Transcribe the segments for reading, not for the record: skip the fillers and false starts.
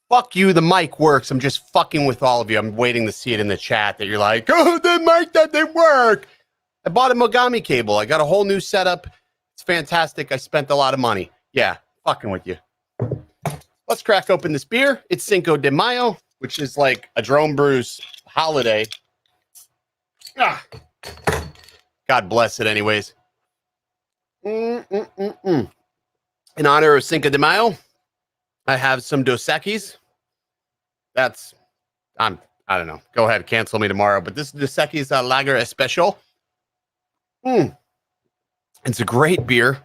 Fuck you, the mic works. I'm just fucking with all of you. I'm waiting to see it in the chat that you're like, oh, the mic doesn't work. I bought a Mogami cable. I got a whole new setup. It's fantastic. I spent a lot of money. Yeah, fucking with you. Let's crack open this beer. It's Cinco de Mayo, which is like a Drone Brew's holiday. Ah. God bless it anyways. In honor of Cinco de Mayo, I have some Dos Equis. I don't know. Go ahead, cancel me tomorrow. But this is Dos Equis Lager Especial. It's a great beer.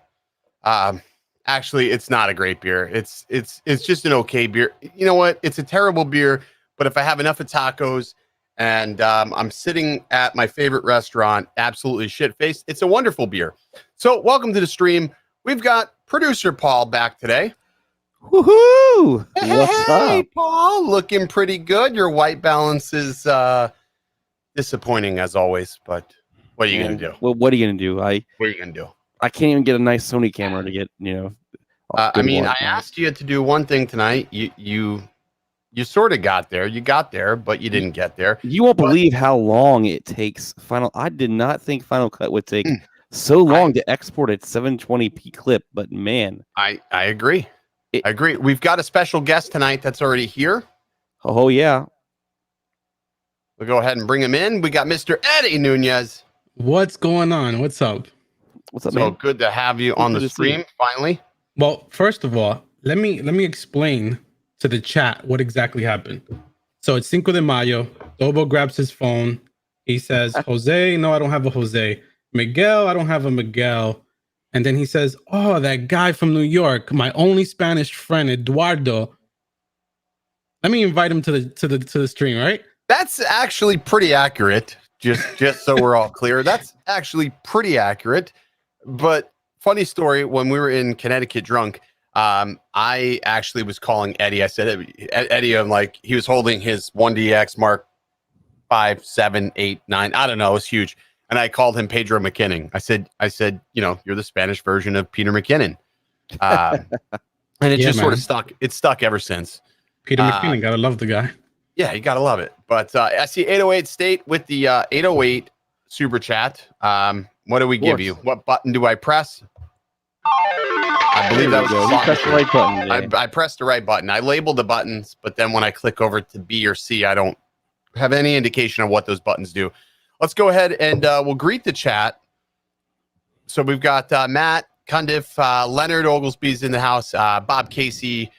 Actually, it's not a great beer. It's just an okay beer. You know what? It's a terrible beer. But if I have enough of tacos and I'm sitting at my favorite restaurant, absolutely shit-faced, it's a wonderful beer. So welcome to the stream. We've got producer Paul back today. Woohoo! What's up, Paul? Looking pretty good. Your white balance is disappointing as always, but what are you gonna do? Well, what are you gonna do? What are you gonna do? I can't even get a nice Sony camera to get, I mean, I asked you to do one thing tonight. You sort of got there. You got there, but you didn't get there. You won't believe how long it takes. I did not think Final Cut would take so long to export a 720p clip, but man, I agree. I agree. We've got a special guest tonight that's already here. Oh, yeah. We'll go ahead and bring him in. We got Mr. Eddie Nunez. What's going on? What's up? What's up, so man? Good to have you on the stream, finally. Well, first of all, let me explain to the chat what exactly happened. So it's Cinco de Mayo. Dobo grabs his phone. He says, Jose, no, I don't have a Jose. Miguel, I don't have a Miguel. And then he says, oh, that guy from New York, my only Spanish friend, Eduardo. Let me invite him to the stream, right? That's actually pretty accurate. Just so we're all clear. That's actually pretty accurate. But funny story, when we were in Connecticut drunk, I actually was calling Eddie. I said, Eddie, I'm like, he was holding his 1DX Mark 5, 7, 8, 9. I don't know. It was huge. And I called him Pedro McKinnon. I said, you're the Spanish version of Peter McKinnon. And it just sort of stuck. It's stuck ever since. Peter McKinnon, gotta love the guy. Yeah, you gotta love it. But I see 808 State with the 808 super chat. What do we give you? What button do I press? I believe that was You pressed the right button. Jay. I pressed the right button. I labeled the buttons, but then when I click over to B or C, I don't have any indication of what those buttons do. Let's go ahead and we'll greet the chat. So we've got Matt Cundiff, Leonard Oglesby's in the house, Bob Casey.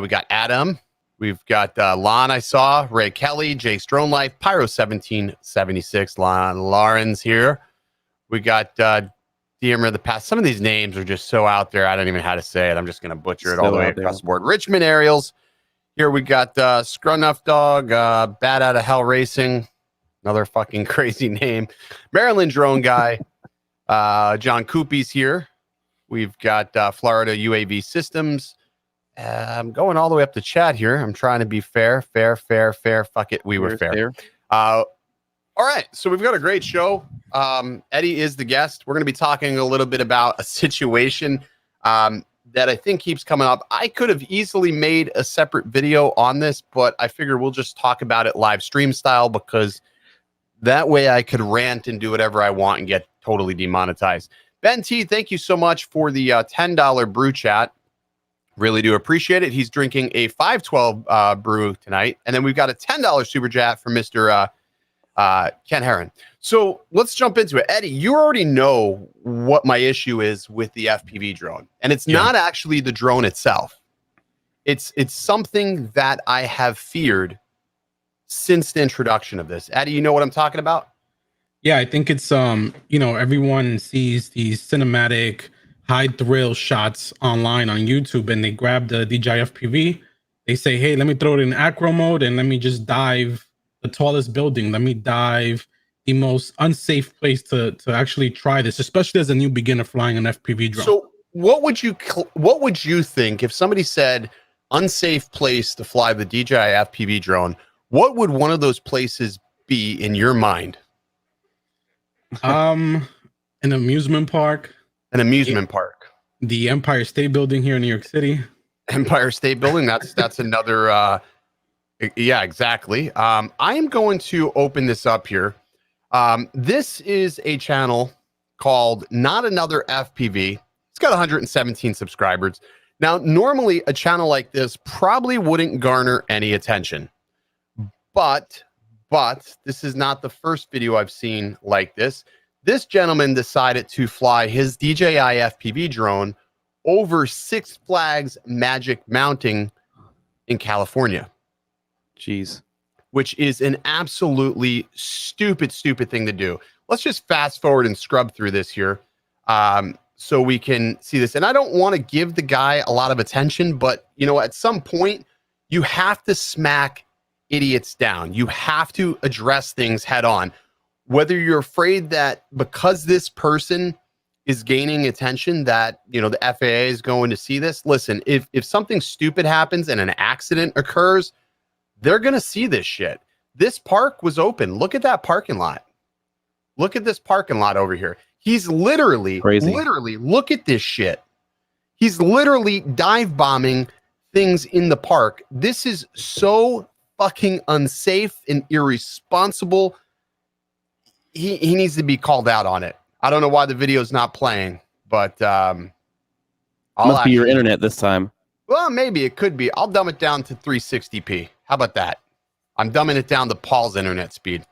We got Adam. We've got Lon, I saw, Ray Kelly, Jay Strone Life, Pyro 1776, Lon Lawrence here. We got DMR of the Past. Some of these names are just so out there, I don't even know how to say it. I'm just going to butcher it all the way across the board. Richmond Aerials. Here we got Scrunuff Dog, Bad Out of Hell Racing. Another fucking crazy name. Maryland Drone Guy. John Coopy's here. We've got Florida UAV Systems. I'm going all the way up to chat here. I'm trying to be fair. Fuck it. We were fair. All right. So we've got a great show. Eddie is the guest. We're going to be talking a little bit about a situation that I think keeps coming up. I could have easily made a separate video on this, but I figured we'll just talk about it live stream style because that way I could rant and do whatever I want and get totally demonetized. Ben T, thank you so much for the $10 brew chat. Really do appreciate it. He's drinking a 512 brew tonight. And then we've got a $10 super chat from Mr. Ken Herron. So let's jump into it. Eddie, you already know what my issue is with the FPV drone. And it's not actually the drone itself. It's something that I have feared since the introduction of this. Eddie, you know what I'm talking about? Yeah, I think it's everyone sees these cinematic high thrill shots online on YouTube and they grab the DJI FPV. They say, hey, let me throw it in acro mode and let me just dive the tallest building. Let me dive the most unsafe place to actually try this, especially as a new beginner flying an FPV drone. So what would you think if somebody said unsafe place to fly the DJI FPV drone? What would one of those places be in your mind? An amusement park. An amusement park. The Empire State Building here in New York City. Empire State Building. That's another. Yeah, exactly. I am going to open this up here. This is a channel called Not Another FPV. It's got 117 subscribers. Now, normally a channel like this probably wouldn't garner any attention, but this is not the first video I've seen like this. This gentleman decided to fly his DJI FPV drone over Six Flags Magic Mountain in California. Jeez. Which is an absolutely stupid thing to do. Let's just fast forward and scrub through this here so we can see this. And I don't want to give the guy a lot of attention, but, at some point, you have to smack idiots down. You have to address things head on. Whether you're afraid that because this person is gaining attention that, the FAA is going to see this. Listen, if something stupid happens and an accident occurs, they're going to see this shit. This park was open. Look at that parking lot. Look at this parking lot over here. He's literally, look at this shit. He's literally dive bombing things in the park. This is so fucking unsafe and irresponsible. He needs to be called out on it. I don't know why the video is not playing, but must be your internet this time. Well, maybe it could be. I'll dumb it down to 360p. How about that? I'm dumbing it down to Paul's internet speed.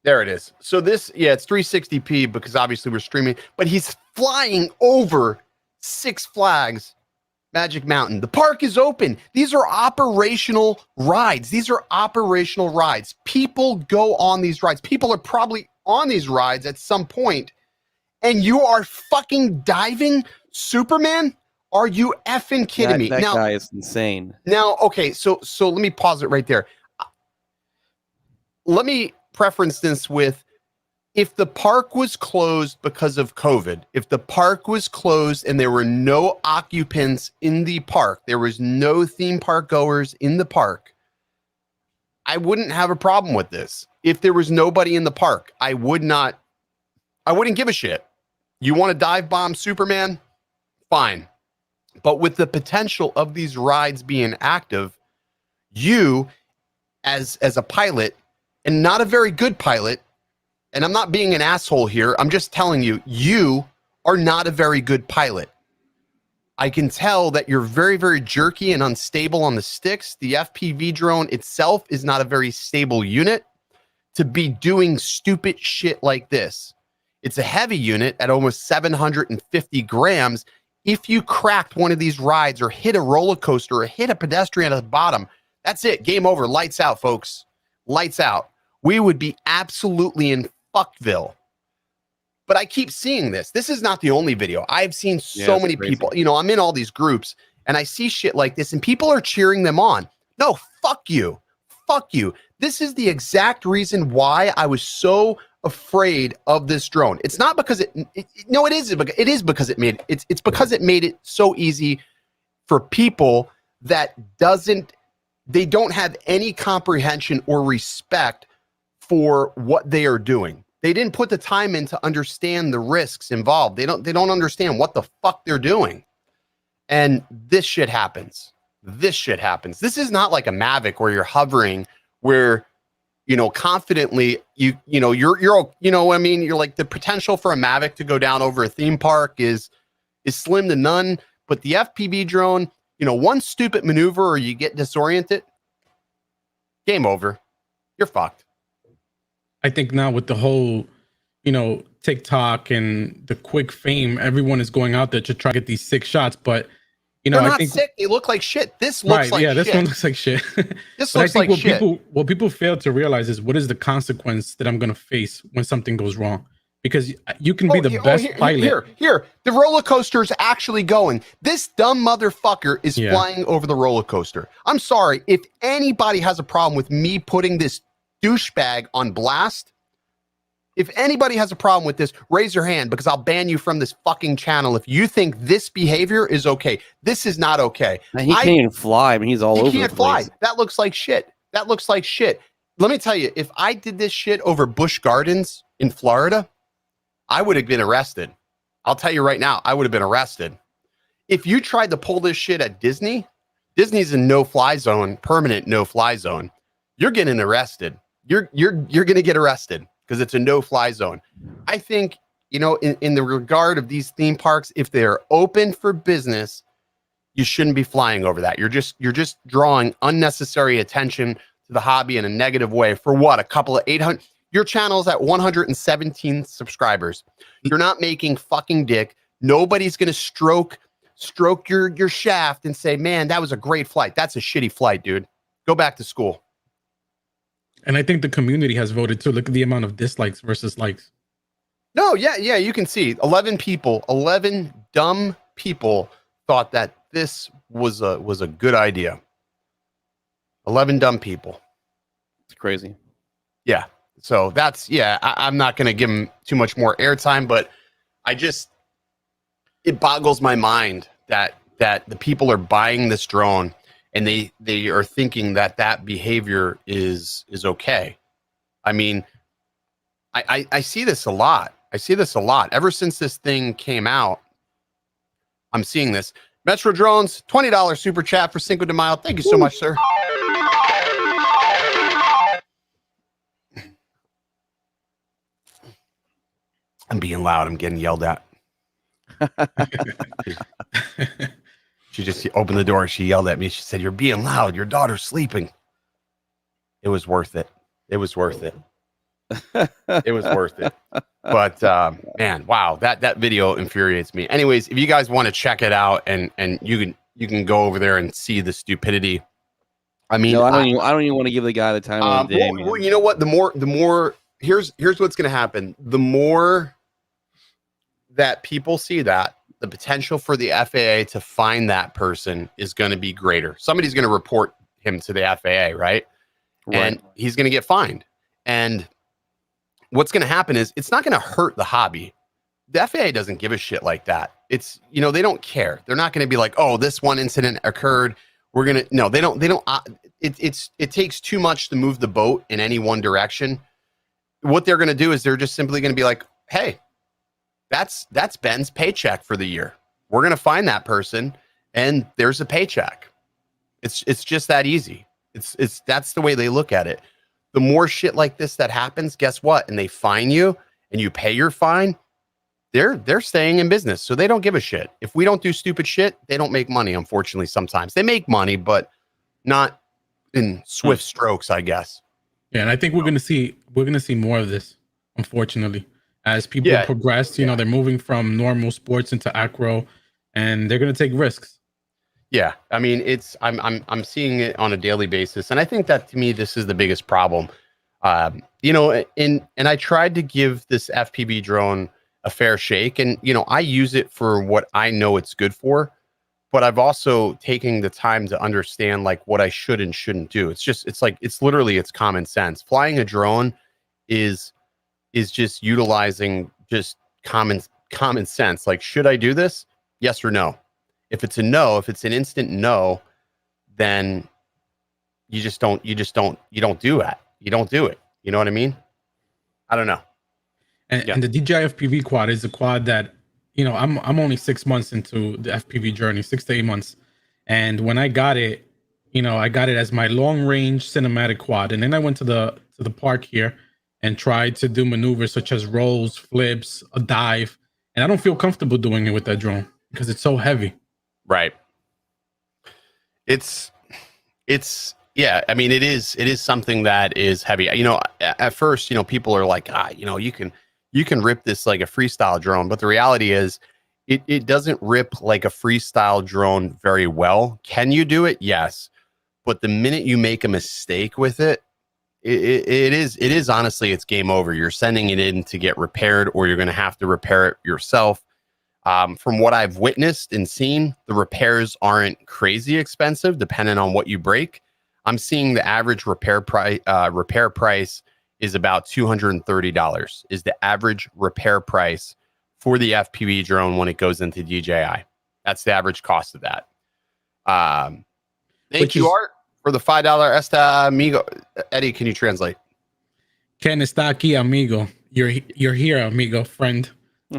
There it is. So this, it's 360p because obviously we're streaming, but he's flying over Six Flags Magic Mountain. The park is open. These are operational rides. People go on these rides. People are probably on these rides at some point, and you are fucking diving Superman? Are you effing kidding me? That guy is insane. Now, okay, so let me pause it right there. Let me preference this with, if the park was closed because of COVID, if the park was closed and there were no occupants in the park, there was no theme park goers in the park, I wouldn't have a problem with this. If there was nobody in the park, I wouldn't give a shit. You want to dive bomb Superman? Fine. But with the potential of these rides being active, you as a pilot, and not a very good pilot, and I'm not being an asshole here, I'm just telling you, you are not a very good pilot. I can tell that you're very, very jerky and unstable on the sticks. The FPV drone itself is not a very stable unit to be doing stupid shit like this. It's a heavy unit at almost 750 grams. If you cracked one of these rides or hit a roller coaster or hit a pedestrian at the bottom, that's it. Game over. Lights out, folks. Lights out. We would be absolutely in fuckville. But I keep seeing this. This is not the only video. I've seen so many people. You know, I'm in all these groups and I see shit like this and people are cheering them on. No, fuck you. Fuck you. This is the exact reason why I was so afraid of this drone. It's not because it is because it made it's because it made it so easy for people that they don't have any comprehension or respect for what they are doing. They didn't put the time in to understand the risks involved. They don't understand what the fuck they're doing. And this shit happens. This shit happens. This is not like a Mavic where you're hovering, where, you know, confidently you're I mean, you're like, the potential for a Mavic to go down over a theme park is slim to none. But the FPV drone, you know, one stupid maneuver or you get disoriented, game over. You're fucked. I think now with the whole, you know, TikTok and the quick fame, everyone is going out there to try to get these sick shots. But, you know, they're not I think sick. They look like shit. This looks like shit. This one looks like shit. This But looks I think like shit. what people fail to realize is what is the consequence that I'm going to face when something goes wrong? Because you can be the best pilot. Here, the roller coaster is actually going. This dumb motherfucker is flying over the roller coaster. I'm sorry. If anybody has a problem with me putting this douchebag on blast, if anybody has a problem with this, raise your hand because I'll ban you from this fucking channel if you think this behavior is okay. This is not okay. Man, he can't even fly. I mean, he's all over the place. He can't fly. That looks like shit. That looks like shit. Let me tell you, if I did this shit over Busch Gardens in Florida, I would have been arrested. I'll tell you right now, I would have been arrested. If you tried to pull this shit at Disney, Disney's a no-fly zone, permanent no-fly zone. You're getting arrested. You're going to get arrested because it's a no-fly zone. I think, you know, in the regard of these theme parks, if they're open for business, you shouldn't be flying over that. You're just drawing unnecessary attention to the hobby in a negative way for what? A couple of 800. Your channel's at 117 subscribers. You're not making fucking dick. Nobody's going to stroke your shaft and say, man, that was a great flight. That's a shitty flight, dude. Go back to school. And I think the community has voted too. Look at the amount of dislikes versus likes. No, yeah, you can see 11 dumb people thought that this was a good idea. 11 dumb people. It's crazy. Yeah. So that's, I'm not going to give him too much more airtime, but it boggles my mind that the people are buying this drone and they are thinking that behavior is okay. I mean, I see this a lot. Ever since this thing came out, I'm seeing this. Metro Drones, $20 super chat for Cinco de Mayo. Thank you so much, sir. I'm being loud. I'm getting yelled at. She just opened the door. She yelled at me. She said, "You're being loud. Your daughter's sleeping." It was worth it. It was worth it. It was worth it. But man, wow, that video infuriates me. Anyways, if you guys want to check it out and you can go over there and see the stupidity. I mean, no, I don't even want to give the guy the time of the day. Well, you know what? The more here's what's going to happen. The more that people see that, the potential for the FAA to find that person is going to be greater. Somebody's going to report him to the FAA, right? And he's going to get fined. And what's going to happen is it's not going to hurt the hobby. The FAA doesn't give a shit like that. It's, you know, they don't care. They're not going to be like, oh, this one incident occurred. We're going to, no, they don't, it takes too much to move the boat in any one direction. What they're going to do is they're just simply going to be like, hey, that's Ben's paycheck for the year. We're going to find that person and there's a paycheck. It's just that easy. That's the way they look at it. The more shit like this that happens, guess what? And they fine you and you pay your fine. they're staying in business, so they don't give a shit. If we don't do stupid shit, they don't make money. Unfortunately, sometimes they make money, but not in swift strokes, I guess. Yeah, and I think we're gonna see more of this, unfortunately, as people progress. You know, they're moving from normal sports into acro, and they're gonna take risks. Yeah, I mean, I'm seeing it on a daily basis, and I think that to me, this is the biggest problem. You know, and I tried to give this FPV drone a fair shake, and you know, I use it for what I know it's good for, but I've also taken the time to understand like what I should and shouldn't do. It's literally it's common sense. Flying a drone is just utilizing just common sense. Like, should I do this? Yes or no? If it's a no, if it's an instant no, then you don't do that. You don't do it. You know what I mean? I don't know. And the DJI FPV quad is a quad that, you know, I'm only 6 months into the FPV journey, 6 to 8 months. And when I got it, you know, I got it as my long range cinematic quad. And then I went to the park here and tried to do maneuvers such as rolls, flips, a dive. And I don't feel comfortable doing it with that drone because it's so heavy. Right. It's yeah, I mean, it is something that is heavy. You know, at first, you know, people are like, you know, you can rip this like a freestyle drone, but the reality is it doesn't rip like a freestyle drone very well. Can you do it? Yes. But the minute you make a mistake with it, it is honestly, it's game over. You're sending it in to get repaired, or you're going to have to repair it yourself. From what I've witnessed and seen, the repairs aren't crazy expensive, depending on what you break. I'm seeing the average repair price is about $230 is the average repair price for the FPV drone when it goes into DJI. That's the average cost of that. Thank you, Art, for the $5 Esta Amigo. Eddie, can you translate? Ken está aquí, amigo. You're here, amigo, friend.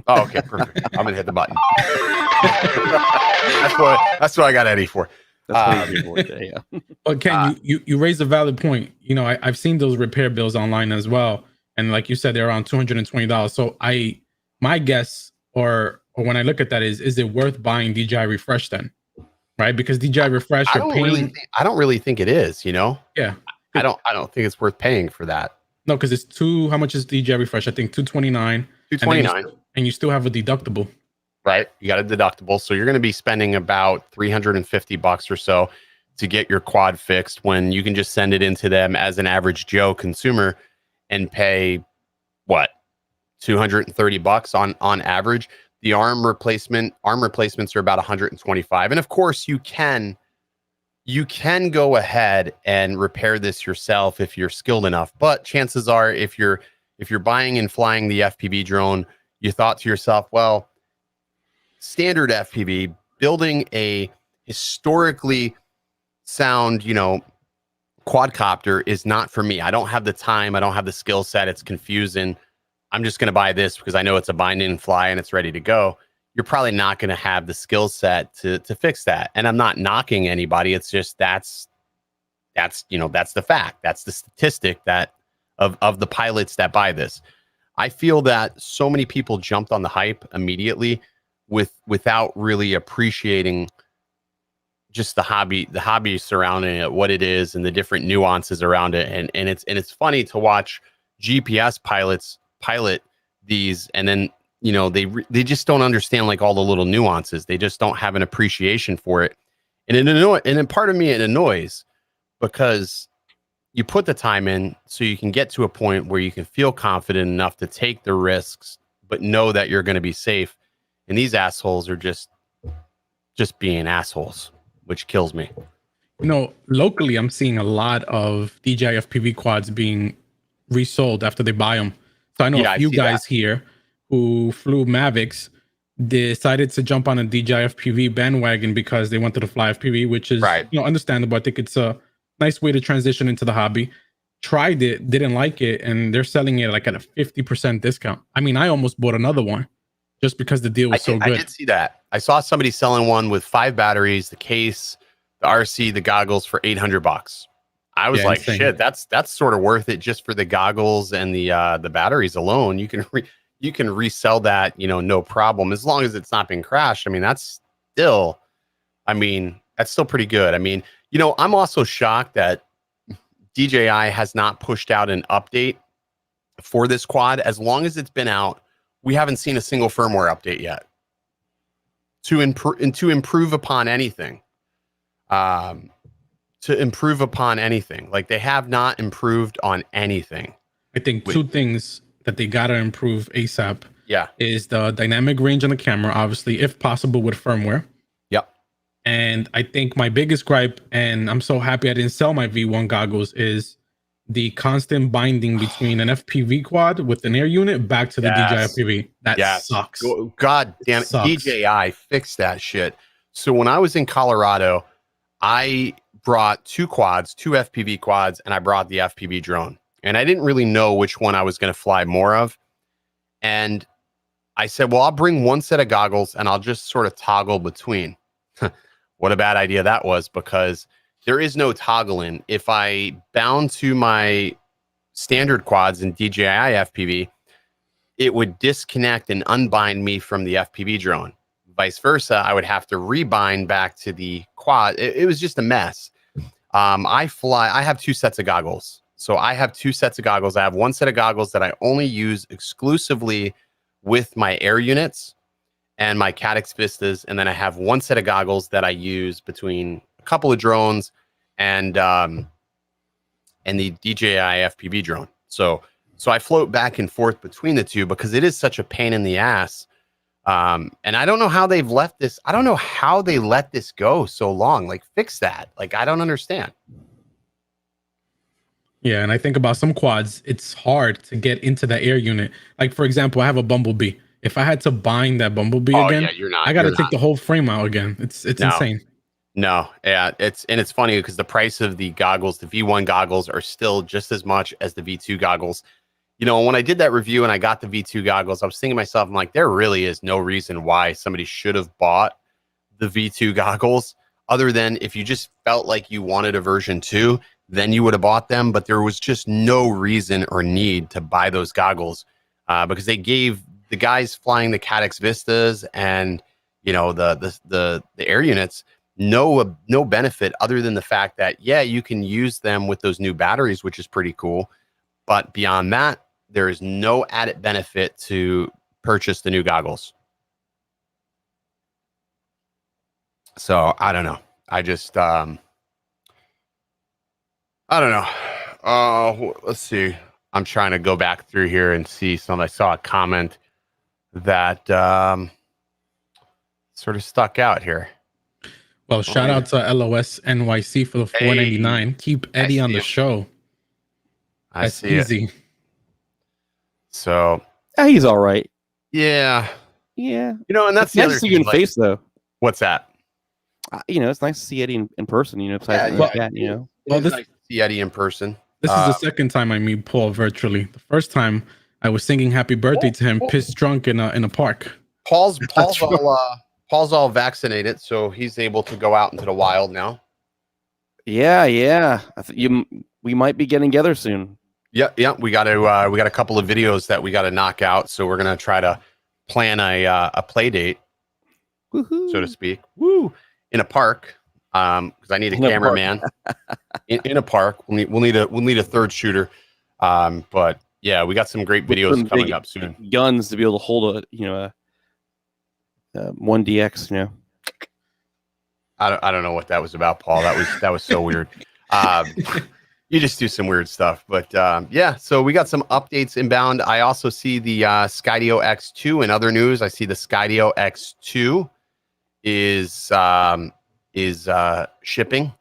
Oh, okay, perfect. I'm gonna hit the button. That's what I got Eddie for. Yeah. But Ken, you raised a valid point. You know, I've seen those repair bills online as well, and like you said, they're around $220. So my guess, or when I look at that, is it worth buying DJI Refresh then? Right, because DJI Refresh, I don't really think it is. You know, yeah, I don't think it's worth paying for that. No, because it's how much is DJI Refresh? I think $229. $229, and you still have a deductible. Right, you got a deductible, so you're going to be spending about $350 or so to get your quad fixed, when you can just send it into them as an average Joe consumer and pay what, $230 on average. The arm replacements are about $125, and of course you can go ahead and repair this yourself if you're skilled enough. But chances are, if you're buying and flying the FPV drone, you thought to yourself, well, standard FPV, building a historically sound, you know, quadcopter is not for me. I don't have the time. I don't have the skill set. It's confusing. I'm just going to buy this because I know it's a bind and fly and it's ready to go. You're probably not going to have the skill set to fix that. And I'm not knocking anybody. It's just that's you know, that's the fact. That's the statistic that of the pilots that buy this. I feel that so many people jumped on the hype immediately without really appreciating just the hobby surrounding it, what it is, and the different nuances around it. And it's funny to watch GPS pilots pilot these, and then, you know, they just don't understand like all the little nuances. They just don't have an appreciation for it. And in part of me, it annoys, because you put the time in so you can get to a point where you can feel confident enough to take the risks, but know that you're going to be safe. And these assholes are just being assholes, which kills me. You know, locally, I'm seeing a lot of DJI FPV quads being resold after they buy them. So I know a few guys here who flew Mavics decided to jump on a DJI FPV bandwagon because they wanted to fly FPV, which is you know, understandable. I think it's a nice way to transition into the hobby. Tried it, didn't like it, and they're selling it like at a 50% discount. I mean, I almost bought another one just because the deal was so good. I did see that. I saw somebody selling one with 5 batteries, the case, the RC, the goggles for $800. I was like, insane. Shit, that's sort of worth it just for the goggles and the batteries alone. You you can resell that, no problem, as long as it's not been crashed. I mean, that's still pretty good. I mean, I'm also shocked that DJI has not pushed out an update for this quad. As long as it's been out, we haven't seen a single firmware update yet to improve upon anything. Like, they have not improved on anything. I think two things that they gotta improve ASAP. Yeah. Is the dynamic range on the camera, obviously, if possible, with firmware. Yep. And I think my biggest gripe, and I'm so happy I didn't sell my V1 goggles, is the constant binding between an FPV quad with an air unit back to the DJI FPV. That sucks. God damn it. DJI, fix that shit. So when I was in Colorado, I brought two FPV quads, and I brought the FPV drone. And I didn't really know which one I was going to fly more of. And I said, well, I'll bring one set of goggles and I'll just sort of toggle between. What a bad idea that was, because there is no toggling. If I bound to my standard quads in DJI FPV, it would disconnect and unbind me from the FPV drone. Vice versa, I would have to rebind back to the quad. It was just a mess. I have two sets of goggles. So I have two sets of goggles. I have one set of goggles that I only use exclusively with my air units and my Caddx Vistas. And then I have one set of goggles that I use between a couple of drones and the DJI FPV drone. So I float back and forth between the two because it is such a pain in the ass. And I don't know how they've left this. I don't know how they let this go so long. Like, fix that. Like, I don't understand. Yeah, and I think about some quads, it's hard to get into the air unit. Like, for example, I have a Bumblebee. If I had to bind that Bumblebee again, I got to take the whole frame out again. It's insane. No, yeah, it's funny because the price of the goggles, the V1 goggles, are still just as much as the V2 goggles. When I did that review and I got the V2 goggles, I was thinking to myself, I'm like, there really is no reason why somebody should have bought the V2 goggles, other than if you just felt like you wanted a version 2, then you would have bought them. But there was just no reason or need to buy those goggles because they gave the guys flying the Caddx Vistas and the air units no benefit other than the fact that you can use them with those new batteries, which is pretty cool. But beyond that, there is no added benefit to purchase the new goggles. So I don't know. I just I don't know. Let's see. I'm trying to go back through here and see some. I saw a comment that sort of stuck out here. Well, shout out to LOS NYC for the $4.99. Hey, keep Eddie on the show. That's easy. So he's all right. Yeah. And that's the other thing. In face though. What's that? It's nice to see Eddie in person. Besides well, this nice to see Eddie in person. This is the second time I meet Paul virtually. The first time I was singing "Happy Birthday" to him, pissed drunk in a park. Paul's all vaccinated, so he's able to go out into the wild now. Yeah. We might be getting together soon. Yeah. We got a couple of videos that we got to knock out, so we're gonna try to plan a play date, so to speak. Woo! In a park, because I need a cameraman. in a park, we'll need a third shooter. But yeah, we got some great videos coming up soon. Guns to be able to hold a 1DX. I don't know what that was about, Paul. That was so weird. You just do some weird stuff, but so we got some updates inbound. I also see the Skydio X2 in other news. I see the Skydio X2 is shipping,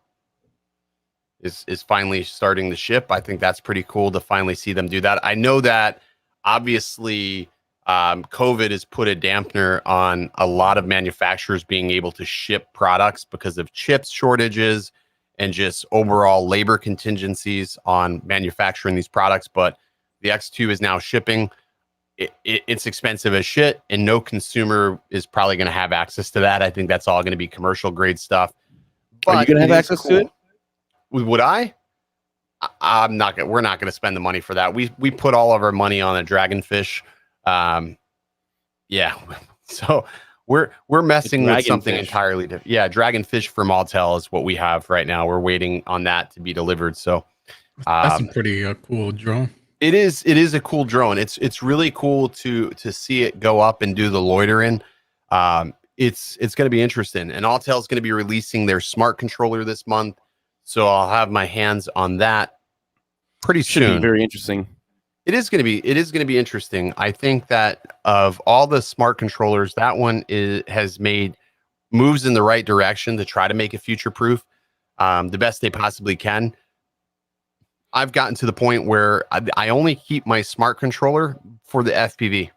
is finally starting to ship. I think that's pretty cool to finally see them do that. I know that obviously COVID has put a dampener on a lot of manufacturers being able to ship products because of chip shortages and just overall labor contingencies on manufacturing these products. But the X2 is now shipping. It's expensive as shit, and no consumer is probably going to have access to that. I think that's all going to be commercial grade stuff. But are you going to have access to it? Would I? I'm not. We're not going to spend the money for that. We put all of our money on a Dragonfish Yeah. So we're messing with something Dragonfish. entirely different. Yeah, dragonfish from Altel is what we have right now. We're waiting on that to be delivered. So That's a pretty cool drone. it is a cool drone. It's really cool to see it go up and do the loitering. It's going to be interesting. And Altel's going to be releasing their smart controller this month, so I'll have my hands on that pretty Should soon. be very interesting. It is going to be interesting. I think that of all the smart controllers, that one has made moves in the right direction to try to make it future proof, the best they possibly can. I've gotten to the point where I only keep my smart controller for the FPV,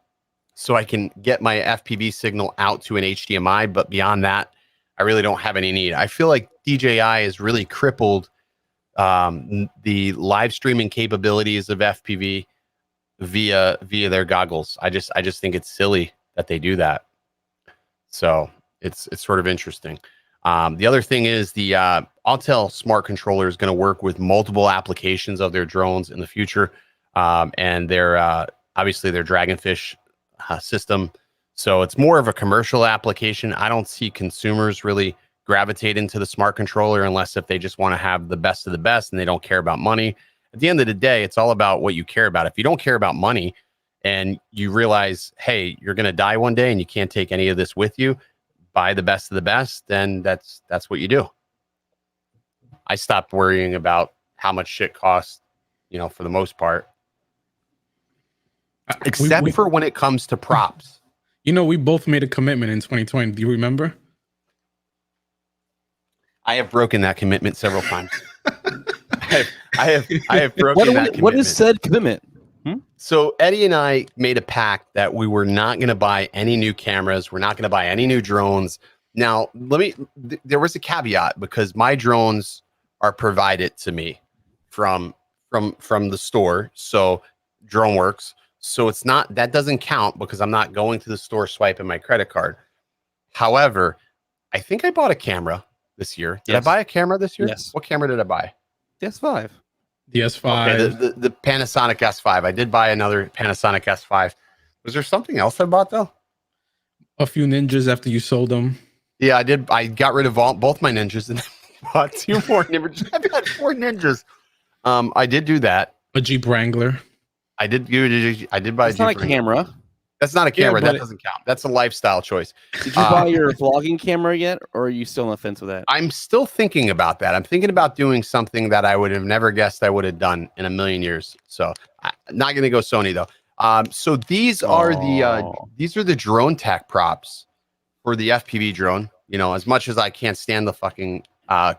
so I can get my FPV signal out to an HDMI. But beyond that, I really don't have any need. I feel like DJI has really crippled the live streaming capabilities of FPV via their goggles. I just think it's silly that they do that. So it's sort of interesting. The other thing is the Autel smart controller is going to work with multiple applications of their drones in the future, and their obviously their Dragonfish system. So it's more of a commercial application. I don't see consumers really gravitate into the smart controller unless if they just want to have the best of the best and they don't care about money. At the end of the day, it's all about what you care about. If you don't care about money and you realize, hey, you're going to die one day and you can't take any of this with you, buy the best of the best, then that's what you do. I stopped worrying about how much shit costs, for the most part. Except for when it comes to props. We both made a commitment in 2020. Do you remember? I have broken that commitment several times. I have broken that commitment. What is said commitment? So Eddie and I made a pact that we were not going to buy any new cameras. We're not going to buy any new drones. Now, there was a caveat because my drones are provided to me from the store. So DroneWorks. So that doesn't count because I'm not going to the store swiping my credit card. However, I think I bought a camera this year. Did I buy a camera this year? Yes. What camera did I buy? The S5. The S5. Okay, the Panasonic S5. I did buy another Panasonic S5. Was there something else I bought though? A few Ninjas after you sold them. Yeah, I did. I got rid of both my Ninjas and bought 2 more Ninjas. I've got 4 Ninjas. I did do that. A Jeep Wrangler. I did buy a Jeep not a camera. That's not a camera. Yeah, that doesn't count. That's a lifestyle choice. Did you buy your vlogging camera yet, or are you still on the fence with that? I'm still thinking about that. I'm thinking about doing something that I would have never guessed I would have done in a million years. So I'm not going to go Sony though. So these are the drone tech props for the FPV drone. As much as I can't stand the fucking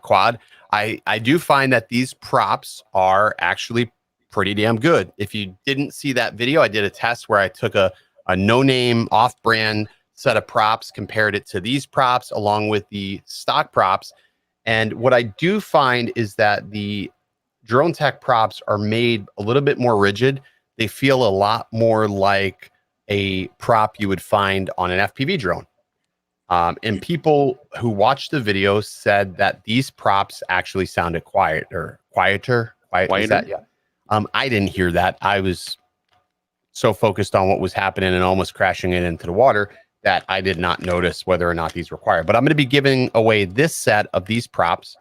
quad, I do find that these props are actually pretty damn good. If you didn't see that video, I did a test where I took a no-name off-brand set of props, compared it to these props along with the stock props. And what I do find is that the drone tech props are made a little bit more rigid. They feel a lot more like a prop you would find on an FPV drone. And people who watched the video said that these props actually sounded quieter. Is that, yeah. I didn't hear that. I was so focused on what was happening and almost crashing it into the water that I did not notice whether or not these were quiet. But I'm going to be giving away this set of these props.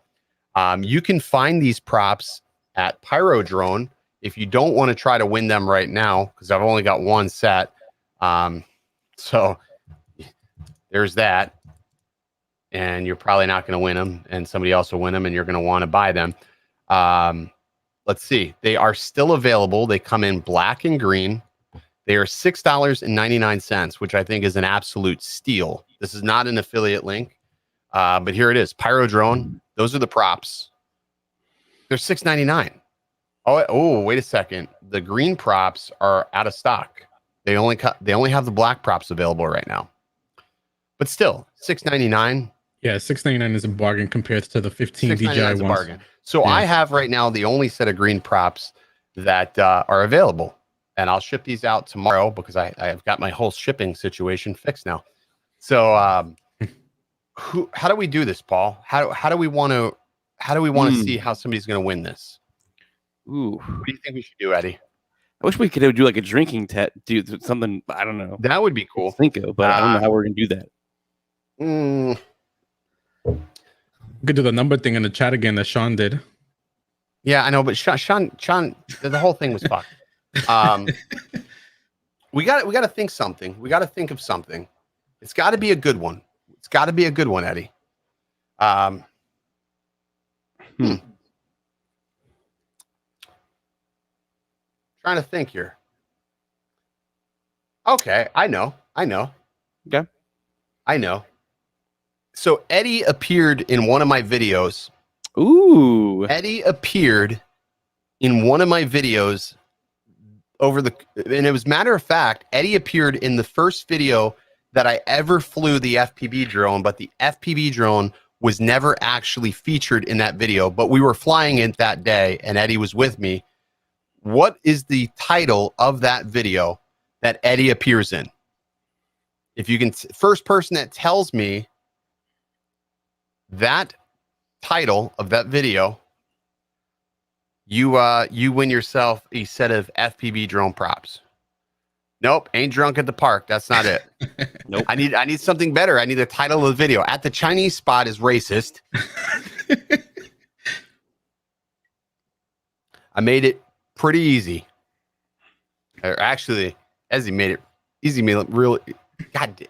You can find these props at Pyro Drone if you don't want to try to win them right now, because I've only got one set. So there's that. And you're probably not going to win them, and somebody else will win them, and you're going to want to buy them. Let's see. They are still available. They come in black and green. They are $6.99, which I think is an absolute steal. This is not an affiliate link, but here it is. Pyro Drone. Those are the props. They're $6.99. Oh, wait a second. The green props are out of stock. They only have the black props available right now. But still, $6.99. Yeah, $6.99 is a bargain compared to the 15 DJI ones. A bargain. So I have right now the only set of green props that are available. And I'll ship these out tomorrow because I've got my whole shipping situation fixed now. So how do we do this, Paul? How do we want to see how somebody's going to win this? Ooh. What do you think we should do, Eddie? I wish we could do like a drinking do something. I don't know. That would be cool. Cinco, but I don't know how we're gonna do that. We could do the number thing in the chat again that Sean did. Yeah, I know, but Sean, the whole thing was fucked. We got to think something. We got to think of something. It's got to be a good one. It's got to be a good one, Eddie. Trying to think here. Okay, I know. Okay. I know. So Eddie appeared in one of my videos. Ooh. Eddie appeared in one of my videos and it was matter of fact, Eddie appeared in the first video that I ever flew the FPV drone, but the FPV drone was never actually featured in that video, but we were flying it that day and Eddie was with me. What is the title of that video that Eddie appears in? If you can, first person that tells me that title of that video, you win yourself a set of FPV drone props. Nope, ain't drunk at the park. That's not it. Nope. I need something better. I need the title of the video. At the Chinese spot is racist. I made it pretty easy. Or actually, Ezzy made it easy. Made it real. God damn.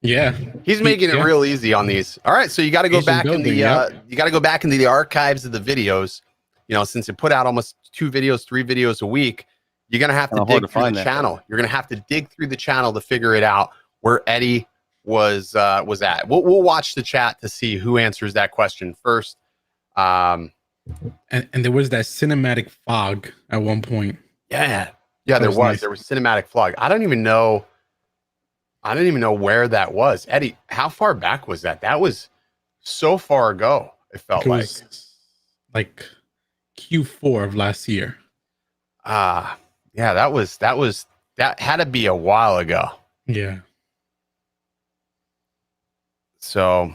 Yeah, He's making it real easy on these. All right, so you got to go back in the you got to go back into the archives of the videos. You know, since it put out almost 2 videos, 3 videos a week, you're gonna have to dig through the channel. You're gonna have to dig through the channel to figure it out where Eddie was at. We'll watch the chat to see who answers that question first. And there was that cinematic fog at one point. Yeah, there was. Nice. There was cinematic fog. I don't even know where that was. Eddie, how far back was that? That was so far ago. It felt like Q4 of last year. Yeah, that had to be a while ago. Yeah. So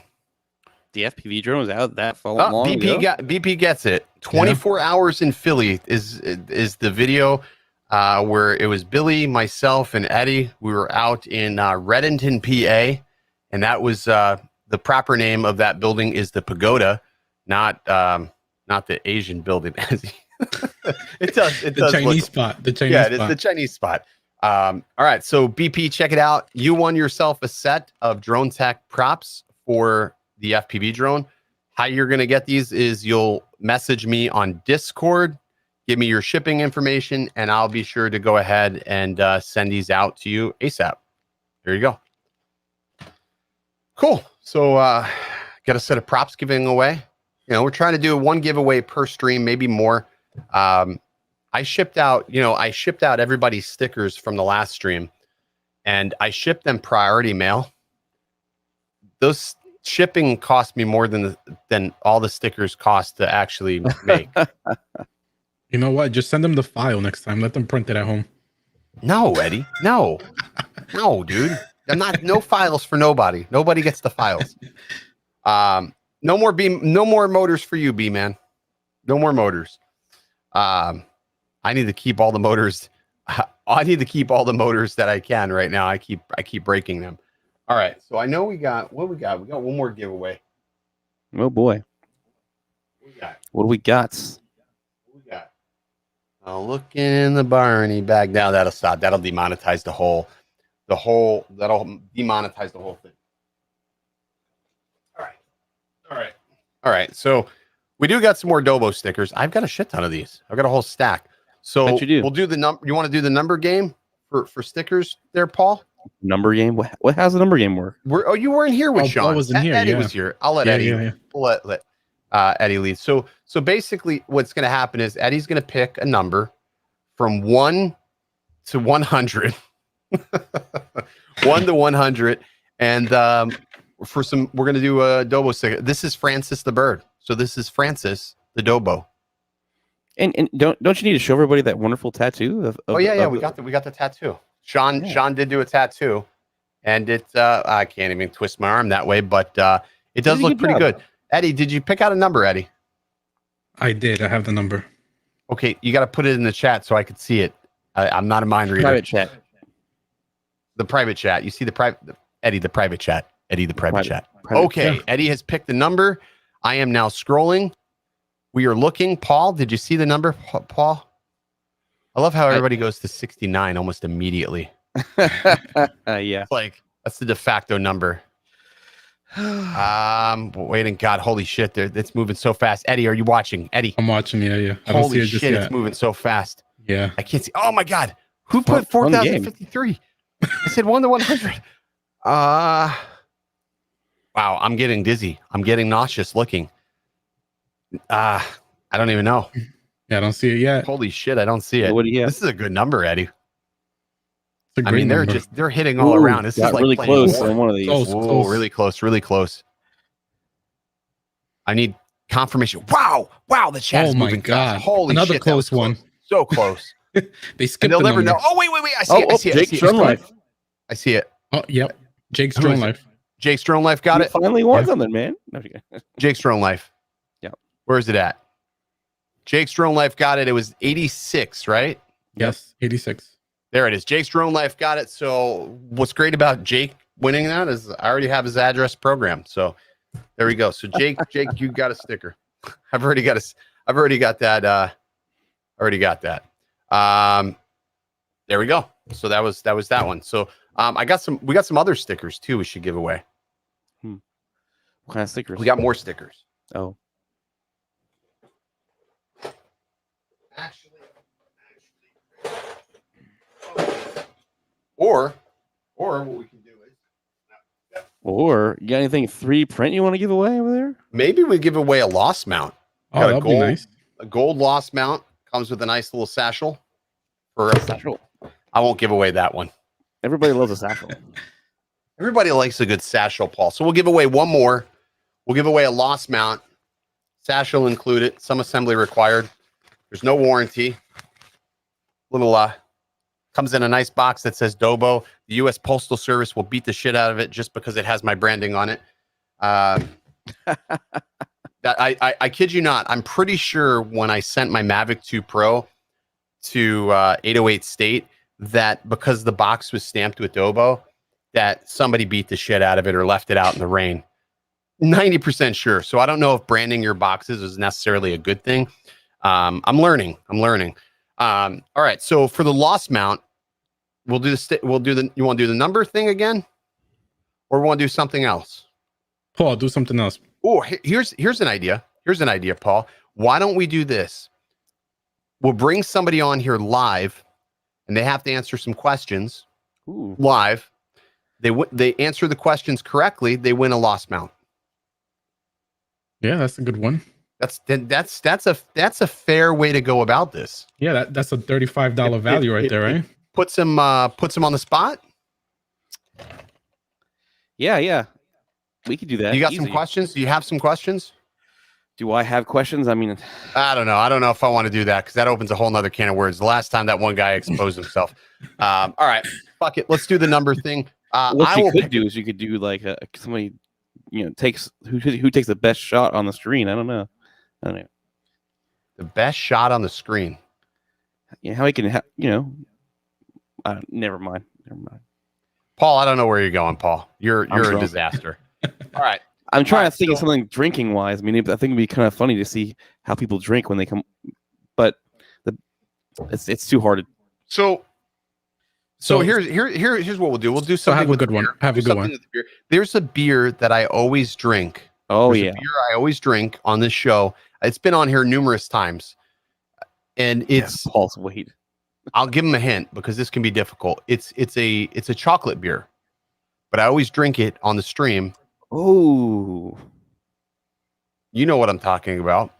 the FPV drone was out that long ago? BP gets it. 24 hours in Philly is the video where it was Billy, myself, and Eddie. We were out in Reddington, PA, and that was the proper name of that building is the Pagoda, not the Asian building. It does. The Chinese spot. It's the Chinese spot. All right, so BP, check it out. You won yourself a set of drone tech props for the FPV drone. How you're going to get these is you'll message me on Discord, give me your shipping information, and I'll be sure to go ahead and send these out to you ASAP. There you go. Cool. So got a set of props giving away. You know, we're trying to do 1 giveaway per stream, maybe more. I shipped out everybody's stickers from the last stream, and I shipped them priority mail. Those shipping cost me more than all the stickers cost to actually make. You know what? Just send them the file next time. Let them print it at home. No, Eddie. No, dude. No files for nobody. Nobody gets the files. No more motors for you, B man. No more motors. I need to keep all the motors. I need to keep all the motors that I can right now. I keep breaking them. All right. So I know we got what we got. We got one more giveaway. Oh boy. What do we got? I'll look in the Barney bag. Now that'll stop. That'll demonetize that'll demonetize the whole thing. All right. So we do got some more Dobo stickers. I've got a shit ton of these. I've got a whole stack. So we'll do the number. You want to do the number game for stickers there, Paul? Number game? What how's the number game work? You weren't here with Sean. I wasn't here. Eddie was here. I'll let Eddie let Eddie lead. So basically what's going to happen is Eddie's going to pick a number from 1 to 100. 1 to 100. And we're going to do a Dobo sticker. This is Francis the bird. So this is Francis the Dobo. And don't you need to show everybody that wonderful tattoo? We got the tattoo. Sean did do a tattoo, and I can't even twist my arm that way, but it does look pretty good. Eddie, did you pick out a number, Eddie? I did. I have the number. Okay, you got to put it in the chat so I could see it. I'm not a mind reader. Private chat. The private chat. You see the private Eddie, the private chat. Eddie, the private chat. Private Okay, chat. Eddie has picked the number. I am now scrolling. We are looking. Paul, did you see the number? Paul? I love how everybody goes to 69 almost immediately. Yeah. It's like that's the de facto number. Waiting. God, holy shit! It's moving so fast. Eddie, are you watching? Eddie, I'm watching. Yeah. I don't see holy it just shit! yet. It's moving so fast. Yeah. I can't see. Oh my God! Who Fun- put fun game. 4,053? I said 1 to 100. Wow! I'm getting dizzy. I'm getting nauseous looking. I don't even know. Yeah, I don't see it yet. Holy shit! I don't see it. What do you have? This is a good number, Eddie. It's a I great mean, number. they're hitting all Ooh, around. This is got like really playing close war. on one of these. Close. Whoa, really close, really close. I need confirmation. Wow, the chat is Oh my moving God. fast. Holy Another shit, that was close one. So close. They skipped And they'll the never number. know. Oh, wait. I see it. I see it. I Jake see it. Strong Life. I see it. Oh, yep. Jake's Who drone is it? life. Jake Strong Life got You it. finally won Yeah. something, man. No, okay. Jake Strong Life. Yep. Where is it at? Jake Strong Life got it. It was 86, right? Yes, 86. There it is. Jake Strong Life got it. So what's great about Jake winning that is I already have his address programmed. So there we go. So Jake, you got a sticker. I've already got that. There we go. So that was that one. So we got some other stickers too we should give away. What kind of stickers? We got more stickers. Oh, Actually. Or what we can do is or you got anything 3 print you want to give away over there? maybe we give away a lost mount. Oh, Got a that'd be nice. A gold lost mount comes with a nice little satchel. For Satchel. I won't give away that one. Everybody loves a satchel. Everybody likes a good satchel, Paul. So we'll give away one more. We'll give away a lost mount. Satchel included. Some assembly required. There's no warranty. Little comes in a nice box that says Dobo. The U.S. Postal Service will beat the shit out of it just because it has my branding on it. I kid you not. I'm pretty sure when I sent my Mavic 2 Pro to 808 State that because the box was stamped with Dobo, that somebody beat the shit out of it or left it out in the rain. 90% sure. So I don't know if branding your boxes is necessarily a good thing. I'm learning. All right. So for the lost mount, we'll do the. You want to do the number thing again, or we want to do something else? Paul, do something else. Oh, here's an idea. Here's an idea, Paul. Why don't we do this? We'll bring somebody on here live, and they have to answer some questions. Ooh. Live. They answer the questions correctly. They win a lost mount. Yeah, that's a good one. That's a fair way to go about this. Yeah, that's a $35 value right there, right? Puts him on the spot. Yeah. We could do that. You got Easy. some questions? Do you have some questions? Do I have questions? I mean, I don't know. I don't know if I want to do that because that opens a whole nother can of words. The last time that one guy exposed himself. All right, fuck it. Let's do the number thing. what you could do is you could do like somebody, takes who takes the best shot on the screen. I don't know. The best shot on the screen. Yeah, how he can, never mind. Paul, I don't know where you're going, Paul. You're a drunk. disaster. All right. I'm trying Alright, to think of so- something drinking wise. I mean, I think it'd be kind of funny to see how people drink when they come, but it's too hard. So here's what we'll do. We'll do something have a with good the one. beer. Have a Do good something one. with the beer. There's a beer that I always drink. Oh There's yeah, a beer I always drink on this show. It's been on here numerous times, and it's. Paul's weight. I'll give them a hint because this can be difficult. It's a chocolate beer, but I always drink it on the stream. Oh, You know what I'm talking about.